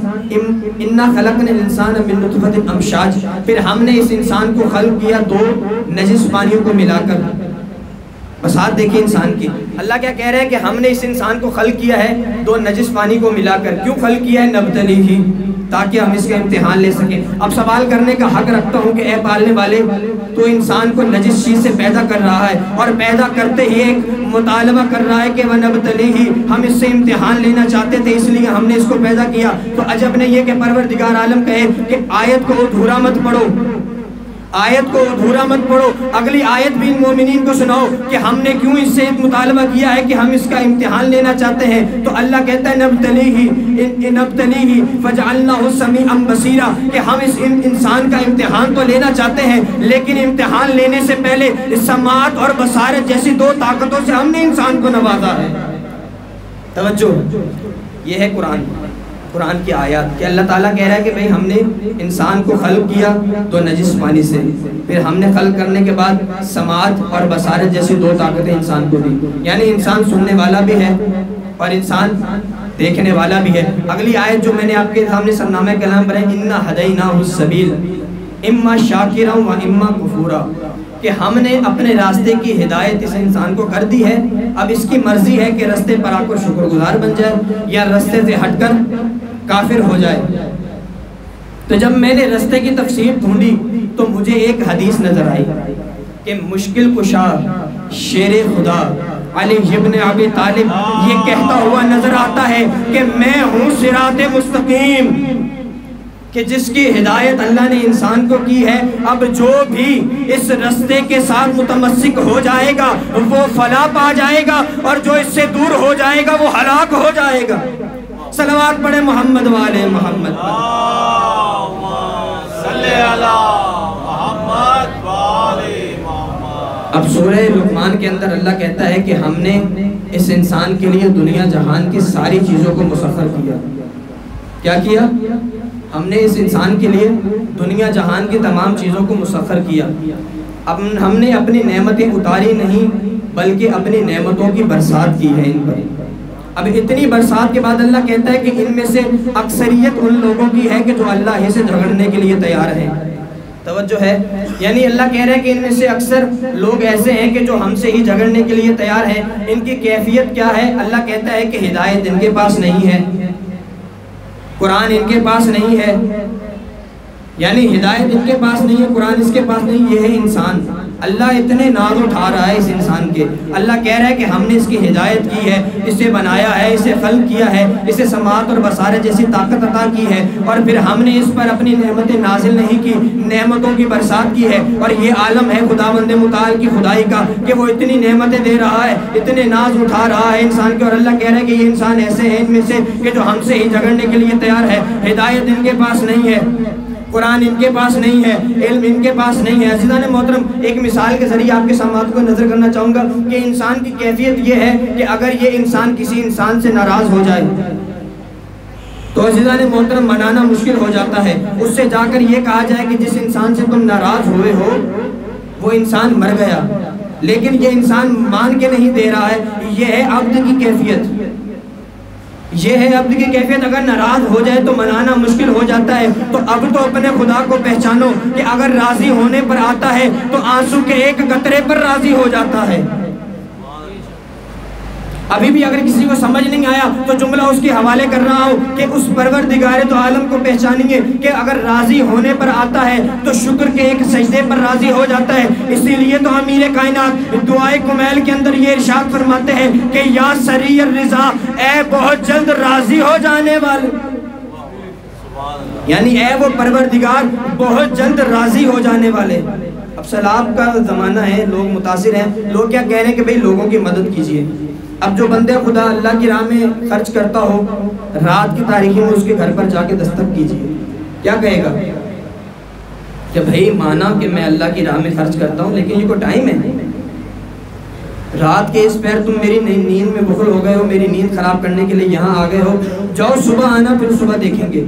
مِن نُطْفَةٍ أَمْشَاجٍ، پھر ہم نے اس انسان کو خلق کیا دو نجس پانیوں کو ملا کر۔ بسات دیکھیں انسان کی، اللہ کیا کہہ رہے ہیں کہ ہم نے اس انسان کو خلق کیا ہے دو نجس پانی کو ملا کر۔ کیوں خلق کیا ہے؟ نبتلیہ، تاکہ ہم اس کا امتحان لے سکیں۔ اب سوال کرنے کا حق رکھتا ہوں کہ اے پالنے والے، تو انسان کو نجس چیز سے پیدا کر رہا ہے اور پیدا کرتے ہی ایک مطالبہ کر رہا ہے کہ وَنَبْتَلِيهِ، ہم اس سے امتحان لینا چاہتے تھے اس لیے ہم نے اس کو پیدا کیا۔ تو عجب نہیں ہے کہ پروردگار عالم کہے کہ آیت کو ادھورا مت پڑھو، آیت کو ادھورا مت پڑھو، اگلی آیت بھی ان مومنین کو سناؤ کہ ہم نے کیوں اس سے مطالبہ کیا ہے کہ ہم اس کا امتحان لینا چاہتے ہیں۔ تو اللہ کہتا ہے نبتلیہ فجعلناہ سمیعا بصیرا، کہ ہم اس انسان کا امتحان تو لینا چاہتے ہیں لیکن امتحان لینے سے پہلے سماعت اور بصارت جیسی دو طاقتوں سے ہم نے انسان کو نوازا ہے۔ توجہ، یہ ہے قرآن کی آیات کہ اللہ تعالیٰ کہہ رہا ہے کہ بھئی ہم نے انسان کو خلق کیا تو نجس پانی سے، پھر ہم نے خلق کرنے کے بعد سماعت اور بصارت جیسی دو طاقتیں انسان کو دی، یعنی انسان سننے والا بھی ہے اور انسان دیکھنے والا بھی ہے۔ اگلی آیت جو میں نے آپ کے سامنے سرنامہ کلام پر ہے اِنَّا هَدَيْنَاهُ السَّبِيلَ اِمَّا شَاكِرًا وَإِمَّا كُفُورًا، کہ ہم نے اپنے راستے کی ہدایت اس انسان کو کر دی ہے، اب اس کی مرضی ہے کہ راستے پر آ کر شکر گزار بن جائے یا راستے سے ہٹ کر کافر ہو جائے۔ تو جب میں نے راستے کی تفسیر ڈھونڈی تو مجھے ایک حدیث نظر آئی کہ مشکل کشا شیر خدا علی ابن ابی طالب یہ کہتا ہوا نظر آتا ہے کہ میں ہوں صراط مستقیم، کہ جس کی ہدایت اللہ نے انسان کو کی ہے، اب جو بھی اس راستے کے ساتھ متمسک ہو جائے گا وہ فلاح پا جائے گا اور جو اس سے دور ہو جائے گا وہ ہلاک ہو جائے گا۔ صلوات پڑھے محمد والے محمد صلی اللہ محمد والے محمد۔ اب سورہ لقمان کے اندر اللہ کہتا ہے کہ ہم نے اس انسان کے لیے دنیا جہان کی ساری چیزوں کو مسخر کیا۔ کیا کیا؟ ہم نے اس انسان کے لیے دنیا جہان کی تمام چیزوں کو مسخر کیا۔ اب ہم نے اپنی نعمتیں اتاری نہیں بلکہ اپنی نعمتوں کی برسات کی ہے ان پر۔ اب اتنی برسات کے بعد اللہ کہتا ہے کہ ان میں سے اکثریت ان لوگوں کی ہے کہ جو اللہ ہی سے جھگڑنے کے لیے تیار ہیں۔ توجہ ہے، یعنی اللہ کہہ رہا ہے کہ ان میں سے اکثر لوگ ایسے ہیں کہ جو ہم سے ہی جھگڑنے کے لیے تیار ہیں۔ ان کی کیفیت کیا ہے؟ اللہ کہتا ہے کہ ہدایت ان کے پاس نہیں ہے، قرآن ان کے پاس نہیں ہے، یعنی ہدایت ان کے پاس نہیں ہے، قرآن اس کے پاس نہیں، یہ ہے انسان۔ اللہ اتنے ناز اٹھا رہا ہے اس انسان کے، اللہ کہہ رہا ہے کہ ہم نے اس کی ہدایت کی ہے، اسے بنایا ہے، اسے خلق کیا ہے، اسے سماعت اور بصارت جیسی طاقت عطا کی ہے، اور پھر ہم نے اس پر اپنی نعمتیں نازل نہیں کی، نعمتوں کی برسات کی ہے، اور یہ عالم ہے خداوند متعال کی خدائی کا کہ وہ اتنی نعمتیں دے رہا ہے، اتنے ناز اٹھا رہا ہے انسان کے، اور اللہ کہہ رہا ہے کہ یہ انسان ایسے ہیں ان میں سے کہ جو ہم سے ہی جھگڑنے کے لیے تیار ہے۔ ہدایت ان کے پاس نہیں ہے، قرآن ان کے پاس نہیں ہے، علم ان کے پاس نہیں ہے۔ عزیزان محترم، ایک مثال کے ذریعے آپ کے سامعات کو نظر کرنا چاہوں گا کہ انسان کی کیفیت یہ ہے کہ اگر یہ انسان کسی انسان سے ناراض ہو جائے تو عزیزان محترم منانا مشکل ہو جاتا ہے۔ اس سے جا کر یہ کہا جائے کہ جس انسان سے تم ناراض ہوئے ہو وہ انسان مر گیا، لیکن یہ انسان مان کے نہیں دے رہا ہے۔ یہ ہے عبد کی کیفیت، یہ ہے عبد کی کیفیت۔ اگر ناراض ہو جائے تو منانا مشکل ہو جاتا ہے۔ تو اب تو اپنے خدا کو پہچانو کہ اگر راضی ہونے پر آتا ہے تو آنسو کے ایک قطرے پر راضی ہو جاتا ہے۔ ابھی بھی اگر کسی کو سمجھ نہیں آیا تو جملہ اس کے حوالے کر رہا ہوں کہ اس پروردگار تو عالم کو پہچانیے کہ اگر راضی ہونے پر آتا ہے تو شکر کے ایک سجدے پر راضی ہو جاتا ہے۔ اسی لیے تو امیر کائنات دعائے کمیل کے اندر یہ ارشاد فرماتے ہیں کہ یا سری الرضا، اے بہت جلد راضی ہو جانے والے، یعنی اے وہ پروردگار بہت جلد راضی ہو جانے والے۔ اب سیلاب کا زمانہ ہے، لوگ متاثر ہیں، لوگ کیا کہہ رہے ہیں کہ بھئی لوگوں کی مدد کیجئے۔ اب جو بندے خدا اللہ کی راہ میں خرچ کرتا ہو، رات کی تاریکی میں اس کے گھر پر جا کے دستک کیجئے، کیا کہے گا کہ بھئی مانا کہ میں اللہ کی راہ میں خرچ کرتا ہوں لیکن یہ کوئی ٹائم ہے، رات کے اس پیر تم میری نیند میں بخل ہو گئے ہو، میری نیند خراب کرنے کے لیے یہاں آ گئے ہو، جاؤ صبح آنا پھر صبح دیکھیں گے۔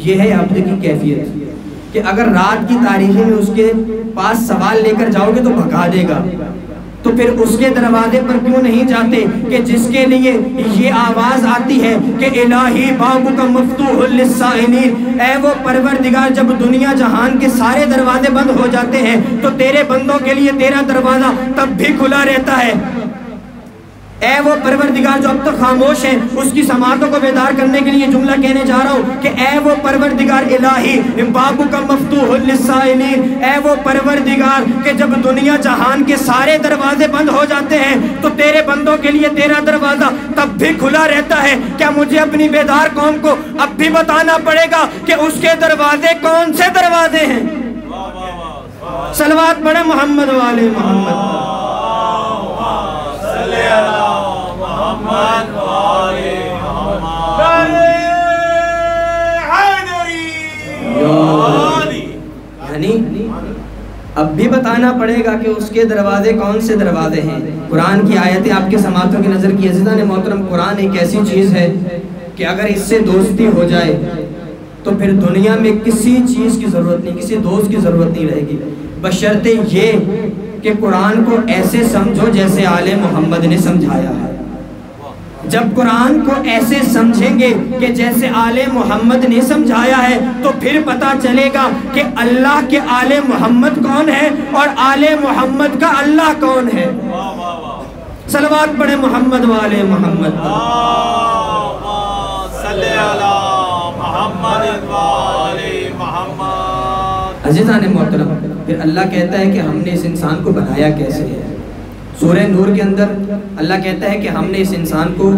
یہ ہے عبد کی کیفیت کہ اگر رات کی تاریکی میں اس کے پاس سوال لے کر جاؤ گے تو بھگا دے گا، تو پھر اس کے دروازے پر کیوں نہیں جاتے کہ جس کے لیے یہ آواز آتی ہے کہ الہی بابک مفتوح للسائلین، اے وہ پروردگار جب دنیا جہان کے سارے دروازے بند ہو جاتے ہیں تو تیرے بندوں کے لیے تیرا دروازہ تب بھی کھلا رہتا ہے۔ اے وہ پروردگار جو اب تک خاموش ہے، اس کی سماعتوں کو بیدار کرنے کے لیے جملہ کہنے جا رہا ہوں کہ اے وہ پروردگار الہی بابک مفتوح للسائلین، اے وہ پروردگار کہ جب دنیا جہان کے سارے دروازے بند ہو جاتے ہیں تو تیرے بندوں کے لیے تیرا دروازہ تب بھی کھلا رہتا ہے۔ کیا مجھے اپنی بیدار قوم کو اب بھی بتانا پڑے گا کہ اس کے دروازے کون سے دروازے ہیں؟ صلوات پڑھیں محمد والے محمد۔ یعنی اب بھی بتانا پڑے گا کہ اس کے دروازے کون سے دروازے ہیں۔ قرآن کی آیتیں آپ کے سماعتوں کی نظر کی عزیزان محترم، قرآن ایک ایسی چیز ہے کہ اگر اس سے دوستی ہو جائے تو پھر دنیا میں کسی چیز کی ضرورت نہیں، کسی دوست کی ضرورت نہیں رہے گی، بشرطے یہ کہ قرآن کو ایسے سمجھو جیسے آل محمد نے سمجھایا ہے۔ جب قرآن کو ایسے سمجھیں گے کہ جیسے آل محمد نے سمجھایا ہے تو پھر پتا چلے گا کہ اللہ کے آل محمد کون ہے اور آل محمد کا اللہ کون ہے۔ صلوات پڑھیں محمد والے محمد۔
صلی اللہ محمد والے محمد۔
عزیزان محترم، پھر اللہ کہتا ہے کہ ہم نے اس انسان کو بنایا کیسے ہے۔ سورہ نور کے اندر اللہ کہتا ہے کہ ہم نے اس انسان کو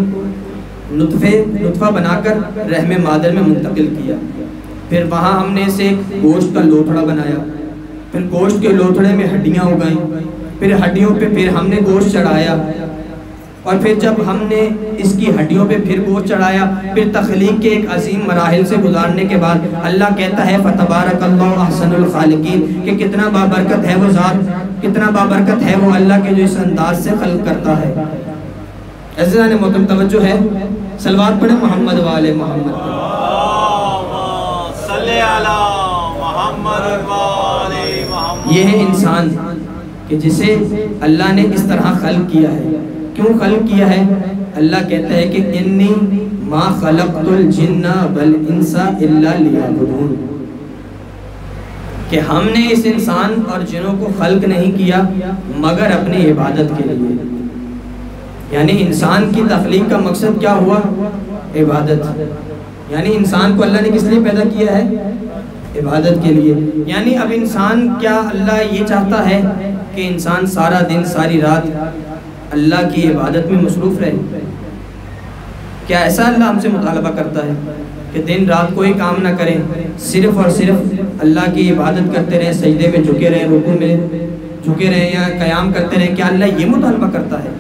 نطفہ بنا کر رحم مادر میں منتقل کیا، پھر وہاں ہم نے اسے گوشت کا لوتھڑا بنایا، پھر گوشت کے لوتھڑے میں ہڈیاں اگائیں، پھر ہڈیوں پہ پھر ہم نے گوشت چڑھایا، اور پھر جب ہم نے اس کی ہڈیوں پہ پھر گوشت چڑھایا، پھر تخلیق کے ایک عظیم مراحل سے گزارنے کے بعد اللہ کہتا ہے فَتَبَارَكَ اللَّهُ أَحْسَنُ الْخَالِقِينَ کہ کتنا بابرکت ہے وہ ذات، کتنا بابرکت ہے وہ اللہ کے جو اس انداز سے خلق کرتا ہے۔ عزیزان محترم توجہ ہے، صلوات پڑھیں محمد والے محمد۔
صلی اللہ محمد والے محمد۔
یہ ہے انسان کہ جسے اللہ نے اس طرح خلق کیا ہے۔ کیوں خلق کیا ہے؟ اللہ کہتا ہے کہ انی ما خلقت الجن والانس الا لیعبدون، کہ ہم نے اس انسان اور جنوں کو خلق نہیں کیا مگر اپنی عبادت کے لیے۔ یعنی انسان کی تخلیق کا مقصد کیا ہوا؟ عبادت۔ یعنی انسان کو اللہ نے کس لیے پیدا کیا ہے؟ عبادت کے لیے. یعنی اب انسان کیا اللہ یہ چاہتا ہے کہ انسان سارا دن ساری رات اللہ کی عبادت میں مصروف رہے؟ کیا ایسا اللہ ہم سے مطالبہ کرتا ہے کہ دن رات کوئی کام نہ کریں، صرف اور صرف اللہ کی عبادت کرتے رہیں، سجدے میں جھکے رہیں، رکوع میں جھکے رہیں یا قیام کرتے رہیں؟ کیا اللہ یہ مطالبہ کرتا ہے؟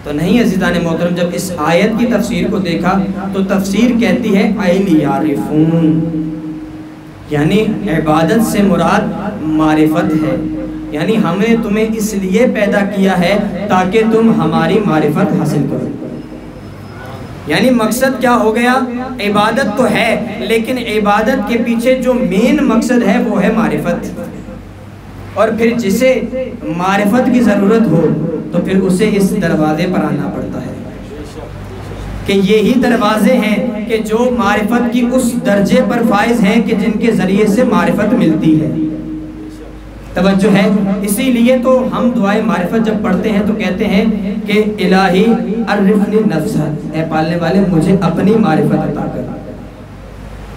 تو نہیں عزیزان محترم. جب اس آیت کی تفسیر کو دیکھا تو تفسیر کہتی ہے یعرفون، یعنی عبادت سے مراد معرفت ہے. یعنی ہمیں تمہیں اس لیے پیدا کیا ہے تاکہ تم ہماری معرفت حاصل کرو. یعنی مقصد کیا ہو گیا؟ عبادت تو ہے لیکن عبادت کے پیچھے جو مین مقصد ہے وہ ہے معرفت. اور پھر جسے معرفت کی ضرورت ہو تو پھر اسے اس دروازے پر آنا پڑتا ہے کہ یہی دروازے ہیں کہ جو معرفت کی اس درجے پر فائز ہیں کہ جن کے ذریعے سے معرفت ملتی ہے. توجہ ہے. اسی لیے تو ہم دعائے معرفت جب پڑھتے ہیں تو کہتے ہیں کہ الہی عرفنی نفسا، اے پالنے والے مجھے اپنی معرفت عطا کر.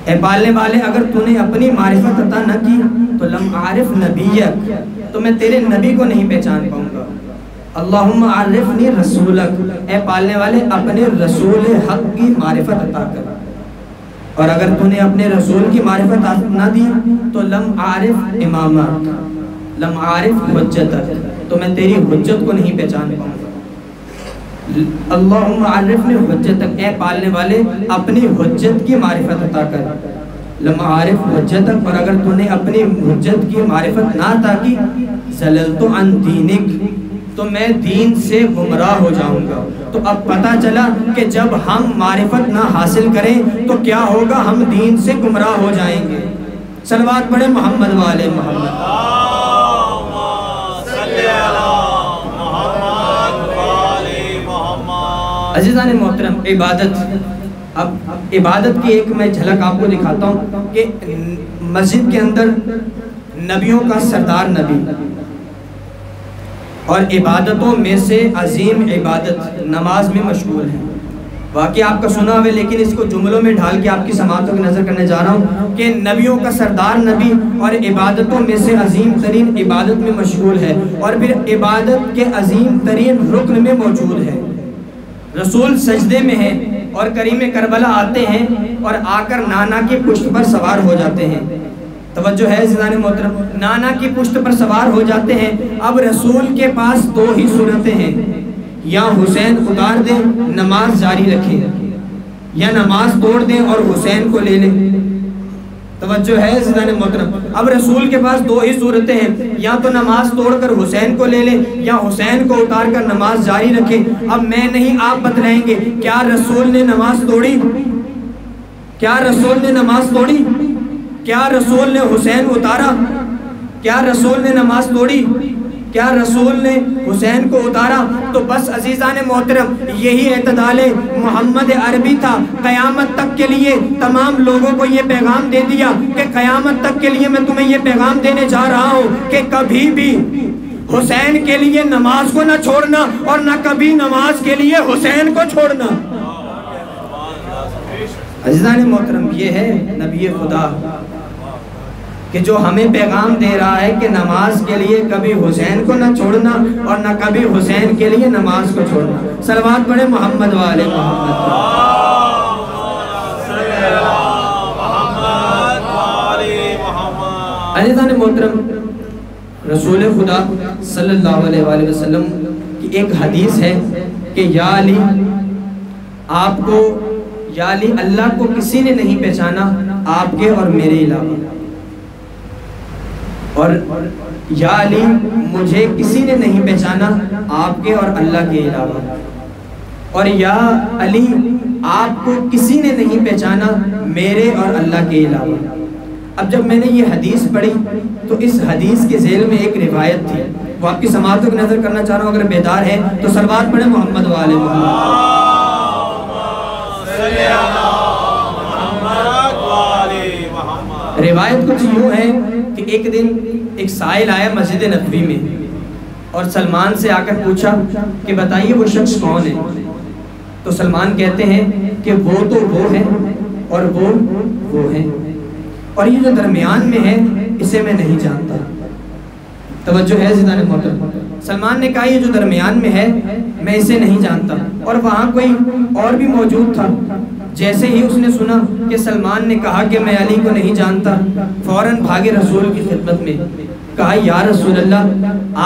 اے پالنے والے اگر تو نے اپنی معرفت عطا نہ کی تو لم عارف نبیک، تو میں تیرے نبی کو نہیں پہچان پاؤں گا. اللہم عرفنی رسولک، اے پالنے والے اپنے رسول حق کی معرفت عطا کر. اور اگر تو نے اپنے رسول کی معرفت نہ دی تو لم عارف امامک، لم عارف حجتک، تو میں تیری حجت کو نہیں پہچان پاؤں گا. اللہم عرفنی حجتک، اے پالنے والے اپنی حجت کی معرفت عطا کر. لم عارف حجتک، اور اگر تو نے اپنی حجت کی معرفت نہ عطا کی زللت عن دینک، تو میں دین سے گمراہ ہو جاؤں گا. تو اب پتہ چلا کہ جب ہم معرفت نہ حاصل کریں تو کیا ہوگا؟ ہم دین سے گمراہ ہو جائیں گے. صلوات پڑھیں محمد والے محمد. عزیزان محترم، عبادت، اب عبادت کی ایک میں جھلک آپ کو دکھاتا ہوں کہ مسجد کے اندر نبیوں کا سردار نبی اور عبادتوں میں سے عظیم عبادت نماز میں مشغول ہے. واقعی آپ کا سنا ہوئے لیکن اس کو جملوں میں ڈھال کے آپ کی سماعتوں کی نظر کرنے جا رہا ہوں کہ نبیوں کا سردار نبی اور عبادتوں میں سے عظیم ترین عبادت میں مشغول ہے، اور پھر عبادت کے عظیم ترین رکن میں موجود ہے. رسول سجدے میں ہیں اور کریم کربلا آتے ہیں اور آ کر نانا کی پشت پر سوار ہو جاتے ہیں. توجہ ہے عزیزان محترم، نانا کی پشت پر سوار ہو جاتے ہیں. اب رسول کے پاس دو ہی صورتیں ہیں، یا حسین اتار دیں نماز جاری رکھیں، یا نماز توڑ دیں اور حسین کو لے لیں. توجہ ہے عزیزان محترم، اب رسول کے پاس دو ہی صورتیں ہیں، یا تو نماز توڑ کر حسین کو لے لیں یا حسین کو اتار کر نماز جاری رکھیں. اب میں نہیں آپ بتلائیں گے کیا رسول نے نماز توڑی؟ کیا رسول نے نماز توڑی؟ کیا رسول نے حسین اتارا؟ کیا رسول نے نماز توڑی؟ کیا رسول نے حسین کو اتارا؟ تو بس عزیزان محترم یہی اعتدال محمد عربی تھا. قیامت تک کے لیے تمام لوگوں کو یہ پیغام دے دیا کہ قیامت تک کے لیے میں تمہیں یہ پیغام دینے جا رہا ہوں کہ کبھی بھی حسین کے لیے نماز کو نہ چھوڑنا اور نہ کبھی نماز کے لیے حسین کو چھوڑنا. عزیزان محترم یہ ہے نبی خدا کہ جو ہمیں پیغام دے رہا ہے کہ نماز کے لیے کبھی حسین کو نہ چھوڑنا اور نہ کبھی حسین کے لیے نماز کو چھوڑنا. صلوات پڑھیں محمد والے محمد. عزیزان محترم رسول خدا صلی اللہ علیہ وآلہ وسلم کی ایک حدیث ہے کہ یا علی آپ کو، یا علی اللہ کو کسی نے نہیں پہچانا آپ کے اور میرے علاوہ، اور یا علی مجھے کسی نے نہیں پہچانا آپ کے اور اللہ کے علاوہ، اور یا علی آپ کو کسی نے نہیں پہچانا میرے اور اللہ کے علاوہ. اب جب میں نے یہ حدیث پڑھی تو اس حدیث کے ذیل میں ایک روایت تھی، وہ آپ کی سماعتوں کی نظر کرنا چاہ رہا ہوں. اگر بیدار ہے تو صلوات پڑھیں محمد والے محمد. روایت کچھ یوں ہے کہ ایک دن ایک سائل آیا مسجد نبوی میں اور سلمان سے آ کر پوچھا کہ بتائیے وہ شخص کون ہے؟ تو سلمان کہتے ہیں کہ وہ تو وہ ہے اور وہ ہے. اور یہ جو درمیان میں ہے اسے میں نہیں جانتا. توجہ ہے عزیزان محترم. سلمان نے کہا یہ جو درمیان میں ہے میں اسے نہیں جانتا. اور وہاں کوئی اور بھی موجود تھا. جیسے ہی اس نے سنا کہ سلمان نے کہا کہ میں علی کو نہیں جانتا، فوراً بھاگے رسول کی خدمت میں. کہا یا رسول اللہ،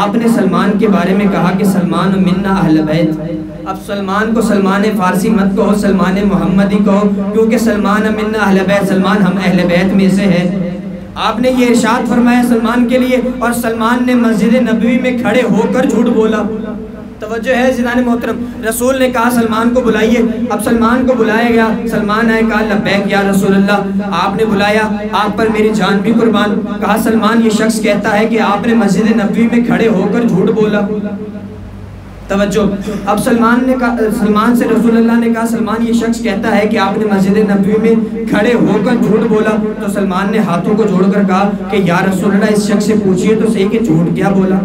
آپ نے سلمان کے بارے میں کہا کہ سلمان منا اہل بیت. اب سلمان کو سلمان فارسی مت کہو، سلمان محمدی کہو، کیونکہ سلمان منا اہل بیت، سلمان ہم اہل بیت میں سے ہے. آپ نے یہ ارشاد فرمایا سلمان کے لیے، اور سلمان نے مسجد نبوی میں کھڑے ہو کر جھوٹ بولا. توجہ ہے زنان محترم. رسول نے کہا سلمان کو بلائیے. اب سلمان کو بلایا گیا. سلمان آئے، کہا لبیک یا رسول اللہ، آپ نے بلایا، آپ پر میری جان بھی قربان. کہا سلمان یہ شخص کہتا ہے کہ آپ نے مسجد نبوی میں کھڑے ہو کر جھوٹ بولا. توجہ. اب سلمان سے رسول اللہ نے کہا سلمان یہ شخص کہتا ہے کہ آپ نے مسجد نبوی میں کھڑے ہو کر جھوٹ بولا. تو سلمان نے ہاتھوں کو جوڑ کر کہا کہ یا رسول اللہ اس شخص سے پوچھئے تو صحیح کہ جھوٹ کیا بولا.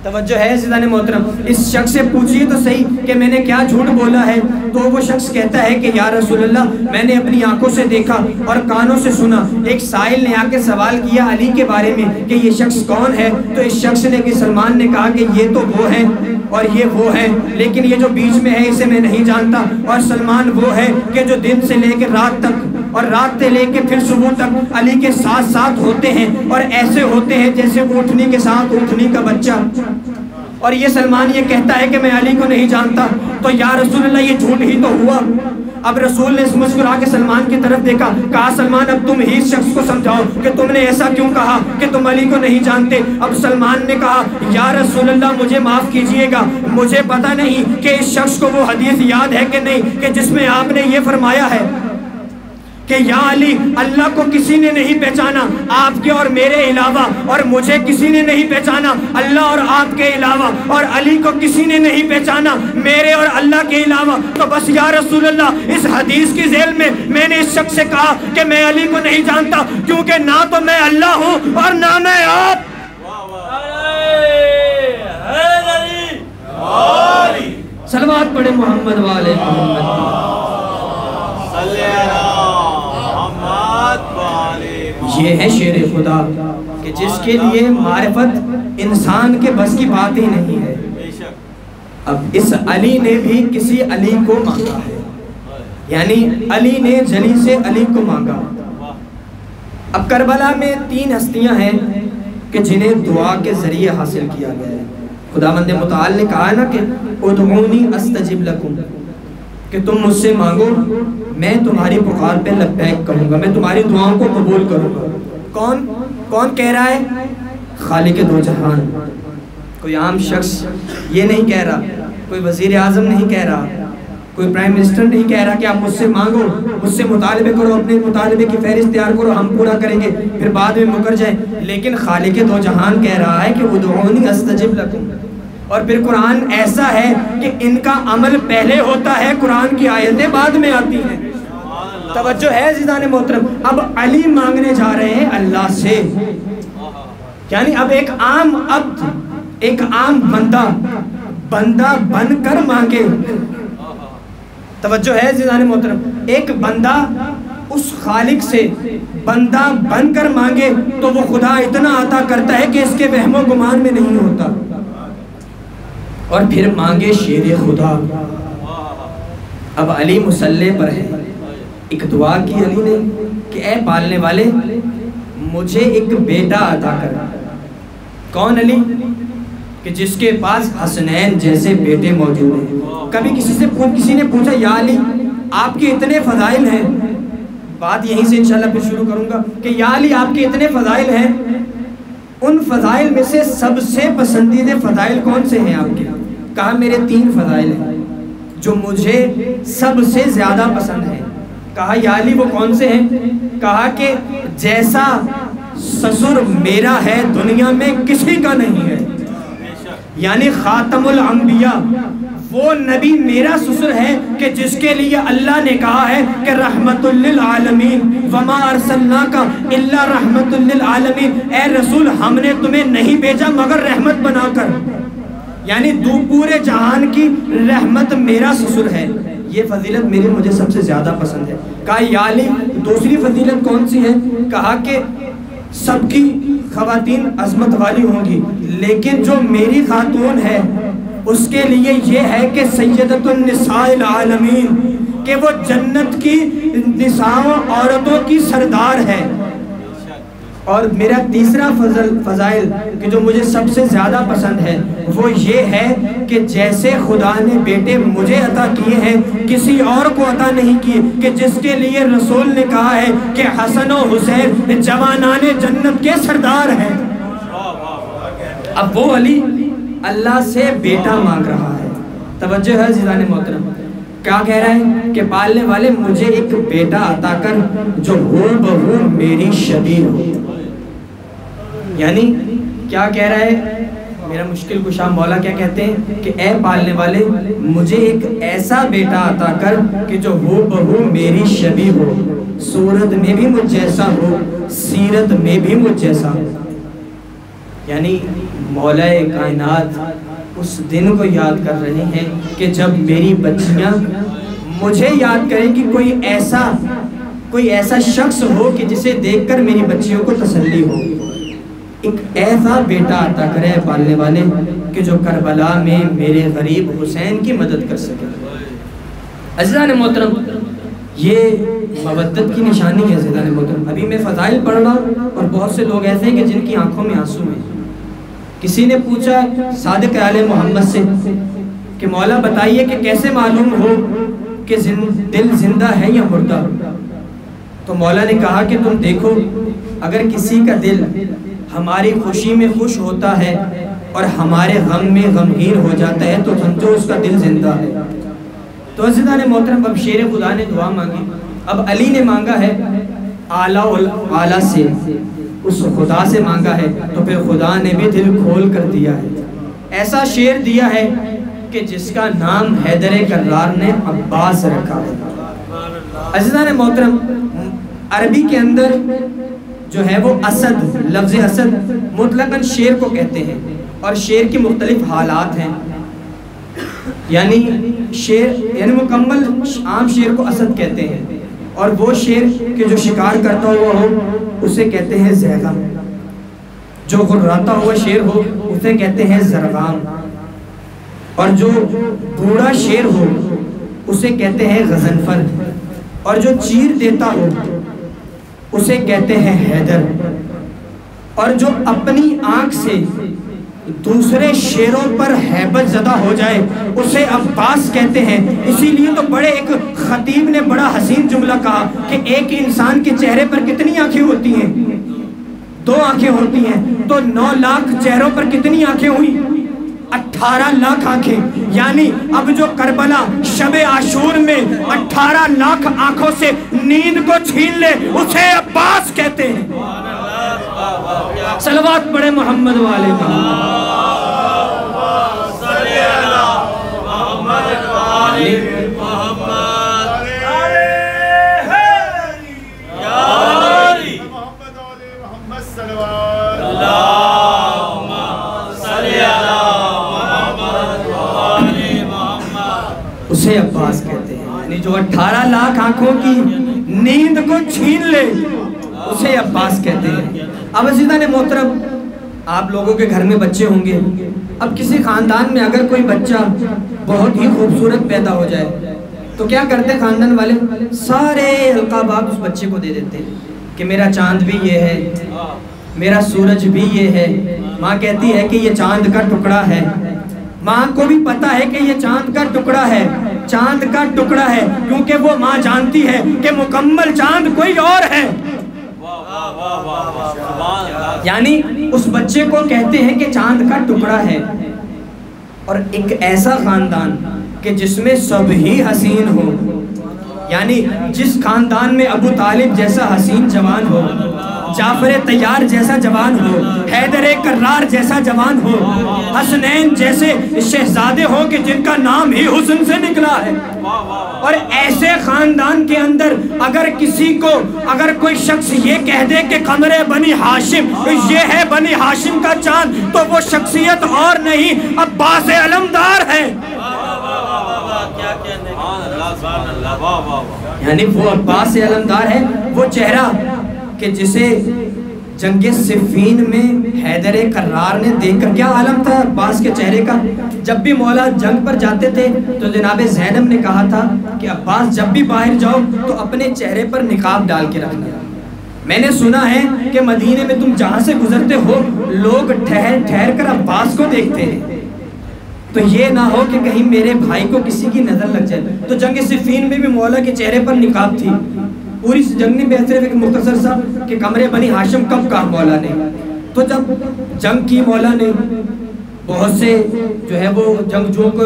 توجہ ہے عزیزان محترم. اس شخص سے پوچھئے تو صحیح کہ میں نے کیا جھوٹ بولا ہے. تو وہ شخص کہتا ہے کہ یا رسول اللہ میں نے اپنی آنکھوں سے دیکھا اور کانوں سے سنا. ایک سائل نے آ کے سوال کیا علی کے بارے میں کہ یہ شخص کون ہے. تو اس شخص نے کہ سلمان نے کہا کہ یہ تو وہ ہے اور یہ وہ ہے، لیکن یہ جو بیچ میں ہے اسے میں نہیں جانتا. اور سلمان وہ ہے کہ جو دن سے لے کے رات تک اور رات سے لے کے پھر صبح تک علی کے ساتھ ساتھ ہوتے ہیں، اور ایسے ہوتے ہیں جیسے اونٹنی کے ساتھ اونٹنی کا بچہ. اور یہ سلمان یہ کہتا ہے کہ میں علی کو نہیں جانتا. تو یا رسول اللہ یہ جھوٹ ہی تو ہوا. اب رسول نے مسکرا کے سلمان کی طرف دیکھا. کہا سلمان اب تم ہی اس شخص کو سمجھاؤ کہ تم نے ایسا کیوں کہا کہ تم علی کو نہیں جانتے. اب سلمان نے کہا یا رسول اللہ مجھے معاف کیجئے گا، مجھے پتہ نہیں کہ اس شخص کو وہ حدیث یاد ہے کہ نہیں کہ جس میں آپ نے یہ فرمایا ہے کہ یا علی اللہ کو کسی نے نہیں پہچانا آپ کے اور میرے علاوہ، اور مجھے کسی نے نہیں پہچانا اللہ اور آپ کے علاوہ، اور علی کو کسی نے نہیں پہچانا میرے اور اللہ کے علاوہ. تو بس یا رسول اللہ اس حدیث کی ذیل میں نے اس شخص سے کہا کہ میں علی کو نہیں جانتا، کیونکہ نہ تو میں اللہ ہوں اور نہ میں آپ. صلوات پڑھے محمد والے محمد. یہ ہے شیر خدا کہ جس کے لیے معرفت انسان کے بس کی بات ہی نہیں ہے. اب اس علی نے بھی کسی علی کو مانگا ہے، یعنی علی نے جلی سے علی کو مانگا. اب کربلا میں 3 ہستیاں ہیں کہ جنہیں دعا کے ذریعے حاصل کیا گیا ہے. خداوند متعال نے کہا نا کہ ادعونی استجب لکم، کہ تم مجھ سے مانگو میں تمہاری پکار پہ لبیک کہوں گا، میں تمہاری دعاؤں کو قبول کروں گا. کون کہہ رہا ہے؟ خالق دو جہان. کوئی عام شخص یہ نہیں کہہ رہا، کوئی وزیر اعظم نہیں کہہ رہا، کوئی پرائم منسٹر نہیں کہہ رہا کہ آپ مجھ سے مانگو، مجھ سے مطالبے کرو، اپنے مطالبے کی فہرست تیار کرو، ہم پورا کریں گے، پھر بعد میں مکر جائیں. لیکن خالق دو جہان کہہ رہا ہے کہ ادعونی استجب لکم. اور پھر قرآن ایسا ہے کہ ان کا عمل پہلے ہوتا ہے، قرآن کی آیتیں بعد میں آتی ہیں. توجہ ہے عزیزان محترم. اب علی مانگنے جا رہے ہیں اللہ سے، یعنی اب ایک عام عبد، ایک عام بندہ بن کر مانگے. توجہ ہے عزیزان محترم. ایک بندہ اس خالق سے بندہ بن کر مانگے تو وہ خدا اتنا عطا کرتا ہے کہ اس کے وہم و گمان میں نہیں ہوتا. اور پھر مانگے شیر خدا. اب علی مصلی پر ہے. ایک دعا کی علی نے کہ اے پالنے والے مجھے ایک بیٹا عطا کر. کون علی؟ کہ جس کے پاس حسنین جیسے بیٹے موجود ہیں. کبھی کسی نے پوچھا یا علی آپ کے اتنے فضائل ہیں، بات یہیں سے انشاءاللہ پھر شروع کروں گا کہ یا علی آپ کے اتنے فضائل ہیں، ان فضائل میں سے سب سے پسندیدہ فضائل کون سے ہیں آپ کے؟ کہا میرے 3 فضائل ہیں جو مجھے سب سے زیادہ پسند ہیں. کہا یا علی وہ کون سے ہیں؟ کہا کہ جیسا سسر میرا ہے دنیا میں کسی کا نہیں ہے، یعنی خاتم الانبیاء وہ نبی میرا سسر ہے کہ جس کے لیے اللہ نے کہا ہے کہ رحمت للعالمین وما ارسلناک الا رحمت للعالمین. اے رسول ہم نے تمہیں نہیں بھیجا مگر رحمت بنا کر، یعنی پورے جہان کی رحمت میرا سسر ہے. یہ فضیلت مجھے سب سے زیادہ پسند ہے. کہا یا علی دوسری فضیلت کون سی ہے؟ کہا کہ سب کی خواتین عظمت والی ہوں گی، لیکن جو میری خاتون ہے اس کے لیے یہ ہے کہ سیدۃ النساء العالمین، کہ وہ جنت کی نساء عورتوں کی سردار ہے۔ اور میرا تیسرا فضائل کہ جو مجھے سب سے زیادہ پسند ہے وہ یہ ہے کہ جیسے خدا نے بیٹے مجھے عطا کیے ہیں کسی اور کو عطا نہیں کیے، کہ جس کے لیے رسول نے کہا ہے کہ حسن و حسین جوانان جنت کے سردار ہیں۔ اب وہ علی اللہ سے بیٹا مانگ رہا ہے، توجہ ہے عزیزان محترم، کیا کہہ رہا ہے کہ پالنے والے مجھے ایک بیٹا عطا کر جو ہو بہو میری شبیہ ہو۔ یعنی کیا کہہ رہا ہے میرا مشکل کشا مولا؟ کیا کہتے ہیں کہ اے پالنے والے مجھے ایک ایسا بیٹا عطا کر کہ جو ہو بہو میری شبیہ ہو، صورت میں بھی مجھ جیسا ہو، سیرت میں بھی مجھ جیسا ہو۔ یعنی مولا کائنات اس دن کو یاد کر رہے ہیں کہ جب میری بچیاں مجھے یاد کریں کہ کوئی ایسا شخص ہو کہ جسے دیکھ کر میری بچیوں کو تسلی ہو۔ ایک ایسا بیٹا عطا کرے پالنے والے کہ جو کربلا میں میرے غریب حسین کی مدد کر سکے۔ عزیزان محترم، یہ مودت کی نشانی ہے عزیزان محترم۔ ابھی میں فضائل پڑھ رہا اور بہت سے لوگ ایسے ہیں کہ جن کی آنکھوں میں آنسو ہیں۔ کسی نے پوچھا صادق آل محمد سے کہ مولا بتائیے کہ کیسے معلوم ہو کہ دل زندہ ہے یا مردہ؟ تو مولا نے کہا کہ تم دیکھو، اگر کسی کا دل ہماری خوشی میں خوش ہوتا ہے اور ہمارے غم میں غمگین ہو جاتا ہے تو سمجھو اس کا دل زندہ ہے۔ تو عزیزان محترم، اب شیر خدا نے دعا مانگی، اب علی نے مانگا ہے اعلیٰ سے، اس خدا سے مانگا ہے، تو پھر خدا نے بھی دل کھول کر دیا ہے۔ ایسا شیر دیا ہے کہ جس کا نام حیدر کرار نے عباس رکھا ہے۔ عزیزان محترم، عربی کے اندر جو ہے وہ اسد، لفظ اسد مطلقاً شیر کو کہتے ہیں، اور شیر کی مختلف حالات ہیں۔ یعنی مکمل عام شیر کو اسد کہتے ہیں، اور وہ شیر کہ جو شکار کرتا ہوا ہو اسے کہتے ہیں زیغم، جو غراتا ہوا شیر ہو اسے کہتے ہیں زرغام، اور جو بوڑھا شیر ہو اسے کہتے ہیں غضنفر، اور جو چیر دیتا ہو اسے کہتے ہیں حیدر، اور جو اپنی آنکھ سے دوسرے شیروں پر ہیبت زدہ ہو جائے اسے عباس کہتے ہیں۔ اسی لیے تو بڑے ایک خطیب نے بڑا حسین جملہ کہا کہ ایک انسان کے چہرے پر کتنی آنکھیں ہوتی ہیں؟ 2 آنکھیں ہوتی ہیں، تو 9 لاکھ چہروں پر کتنی آنکھیں ہوئی؟ 18 لاکھ آنکھیں۔ یعنی اب جو کربلا شب عاشور میں 18 لاکھ آنکھوں سے نیند کو چھین لے اسے عباس کہتے ہیں۔ صلوات پڑھے محمد والے اسے عباس کہتے ہیں۔ یعنی جو 18 لاکھ آنکھوں کی نیند کو چھین لے اسے عباس کہتے ہیں۔ اب عزیزان محترم، آپ لوگوں کے گھر میں بچے ہوں گے، اب کسی خاندان میں اگر کوئی بچہ بہت ہی خوبصورت پیدا ہو جائے تو کیا کرتے ہیں خاندان والے؟ سارے القابات اس بچے کو دے دیتے ہیں کہ میرا چاند بھی یہ ہے، میرا سورج بھی یہ ہے۔ ماں کہتی ہے کہ یہ چاند کا ٹکڑا ہے، ماں کو بھی پتا ہے کہ یہ چاند کا ٹکڑا ہے، چاند کا ٹکڑا ہے، کیونکہ وہ ماں جانتی ہے کہ مکمل چاند کوئی اور ہے۔ یعنی اس بچے کو کہتے ہیں کہ چاند کا ٹکڑا ہے۔ اور ایک ایسا خاندان کہ جس میں سب ہی حسین ہو، یعنی جس خاندان میں ابو طالب جیسا حسین جوان ہو، جعفر طیار جیسا جوان ہو، حیدر کرار جیسا جوان ہو، حسنین جیسے شہزادے ہو کہ جن کا نام ہی حسن سے نکلا ہے۔ اور ایسے خاندان کے اندر اگر کسی کو اگر کوئی شخص یہ کہہ دے کہ قمر بنی ہاشم یہ ہے بنی ہاشم کا چاند، تو وہ شخصیت اور نہیں عباس علمدار ہے۔ یعنی وہ عباس سے علمدار ہے وہ چہرہ کہ جسے جنگ صفین میں حیدر کرار نے دیکھ کر، کیا عالم تھا عباس کے چہرے کا. جب بھی مولا جنگ پر جاتے تھے تو جناب زینب نے کہا تھا کہ عباس جب بھی باہر جاؤ تو اپنے چہرے پر نقاب ڈال کے رکھنا. میں نے سنا ہے کہ مدینے میں تم جہاں سے گزرتے ہو لوگ ٹھہر ٹھہر کر عباس کو دیکھتے ہیں، تو یہ نہ ہو کہ کہیں میرے بھائی کو کسی کی نظر لگ جائے. تو جنگ صفین میں بھی مولا کے چہرے پر نقاب تھی. پوری جنگ میں صرف ایک مختصر سا کہ کمرے بنی ہاشم کب کہا مولا نے. تو جب جنگ کی مولا نے بہت سے جو ہے وہ جنگجوؤں کو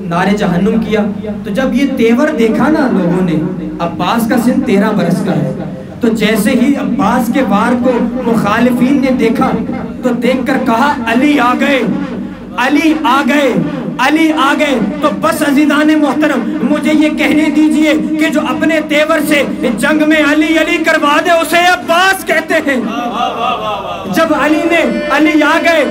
نارے جہنم کیا، تو جب یہ تیور دیکھا نا لوگوں نے، عباس کا سن 13 برس کا ہے، تو جیسے ہی عباس کے وار کو مخالفین نے دیکھا تو دیکھ کر کہا علی آ گئے، علی آ گئے، علی آ گئے. تو بس عزیزان محترم مجھے یہ کہنے دیجئے کہ جو اپنے تیور سے جنگ میں علی علی کروا دے اسے عباس کہتے ہیں. جب علی نے علی آ گئے،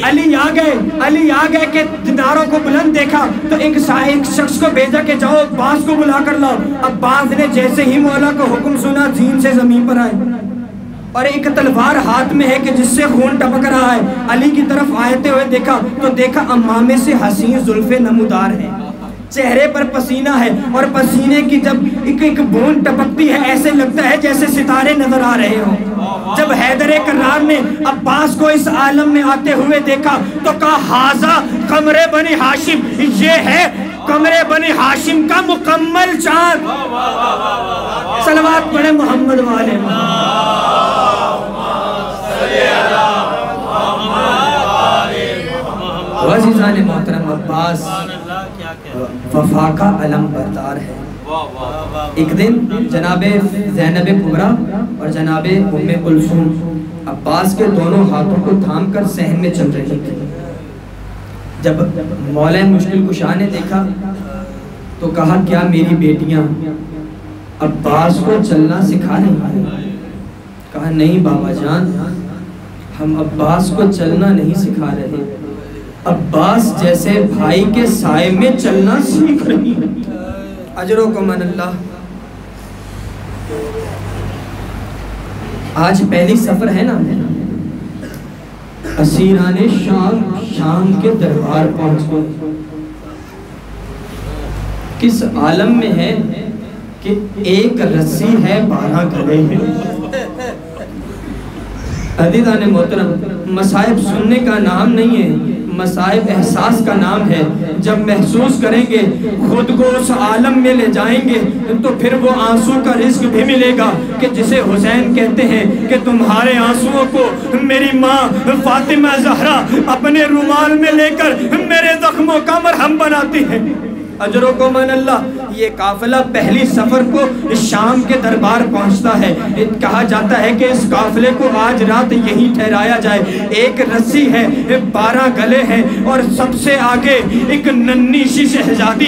علی آ گئے، علی آ گئے کہ دیناروں کو بلند دیکھا تو ایک شخص کو بھیجا کہ جاؤ عباس کو بلا کر لاؤ. عباس نے جیسے ہی مولا کو حکم سنا زین سے زمین پر آئے اور ایک تلوار ہاتھ میں ہے کہ جس سے خون ٹپک رہا ہے. علی کی طرف آتے ہوئے دیکھا تو دیکھا امامے سے حسین زلفیں نمودار ہیں، چہرے پر پسینہ ہے اور پسینے کی جب ایک بوند ٹپکتی ہے ایسے لگتا ہے جیسے ستارے نظر آ رہے ہوں. جب حیدر کرار نے عباس کو اس عالم میں آتے ہوئے دیکھا تو کہا ہاذا قمر بنی ہاشم، یہ ہے قمر بنی ہاشم کا مکمل چاند. صلوات پڑھے محمد والے عزیزان محترم. عباس وفا کا علم بردار ہے. ایک دن جناب زینب کبریٰ اور جناب ام کلثوم عباس کے دونوں ہاتھوں کو تھام کر صحن میں چل رہی تھی. جب مولا مشکل کشا نے دیکھا تو کہا کیا میری بیٹیاں عباس کو چلنا سکھا رہی ہیں؟ کہا نہیں بابا جان، ہم عباس کو چلنا نہیں سکھا رہے، عباس جیسے بھائی کے سائے میں چلنا سیکھ رہی ہیں. اجرکم اللہ. آج پہلی سفر ہے نا، اسیران شام کے دربار پہنچ گئے. کس عالم میں ہے کہ ایک رسی ہے 12 گلے ہیں. عزیزان محترم مصائب سننے کا نام نہیں ہے، مصائب احساس کا نام ہے. جب محسوس کریں گے خود کو اس عالم میں لے جائیں گے تو پھر وہ آنسو کا رزق بھی ملے گا کہ جسے حسین کہتے ہیں کہ تمہارے آنسوؤں کو میری ماں فاطمہ زہرا اپنے رومال میں لے کر میرے زخموں کا مرہم بناتی ہے. اجرکم اللہ. یہ قافلہ پہلی سفر کو شام کے دربار پہنچتا ہے. کہا جاتا ہے کہ اس قافلے کو آج رات یہی ٹھہرایا جائے. ایک رسی ہے، 12 گلے ہیں اور سب سے آگے ایک ننھی سی شہزادی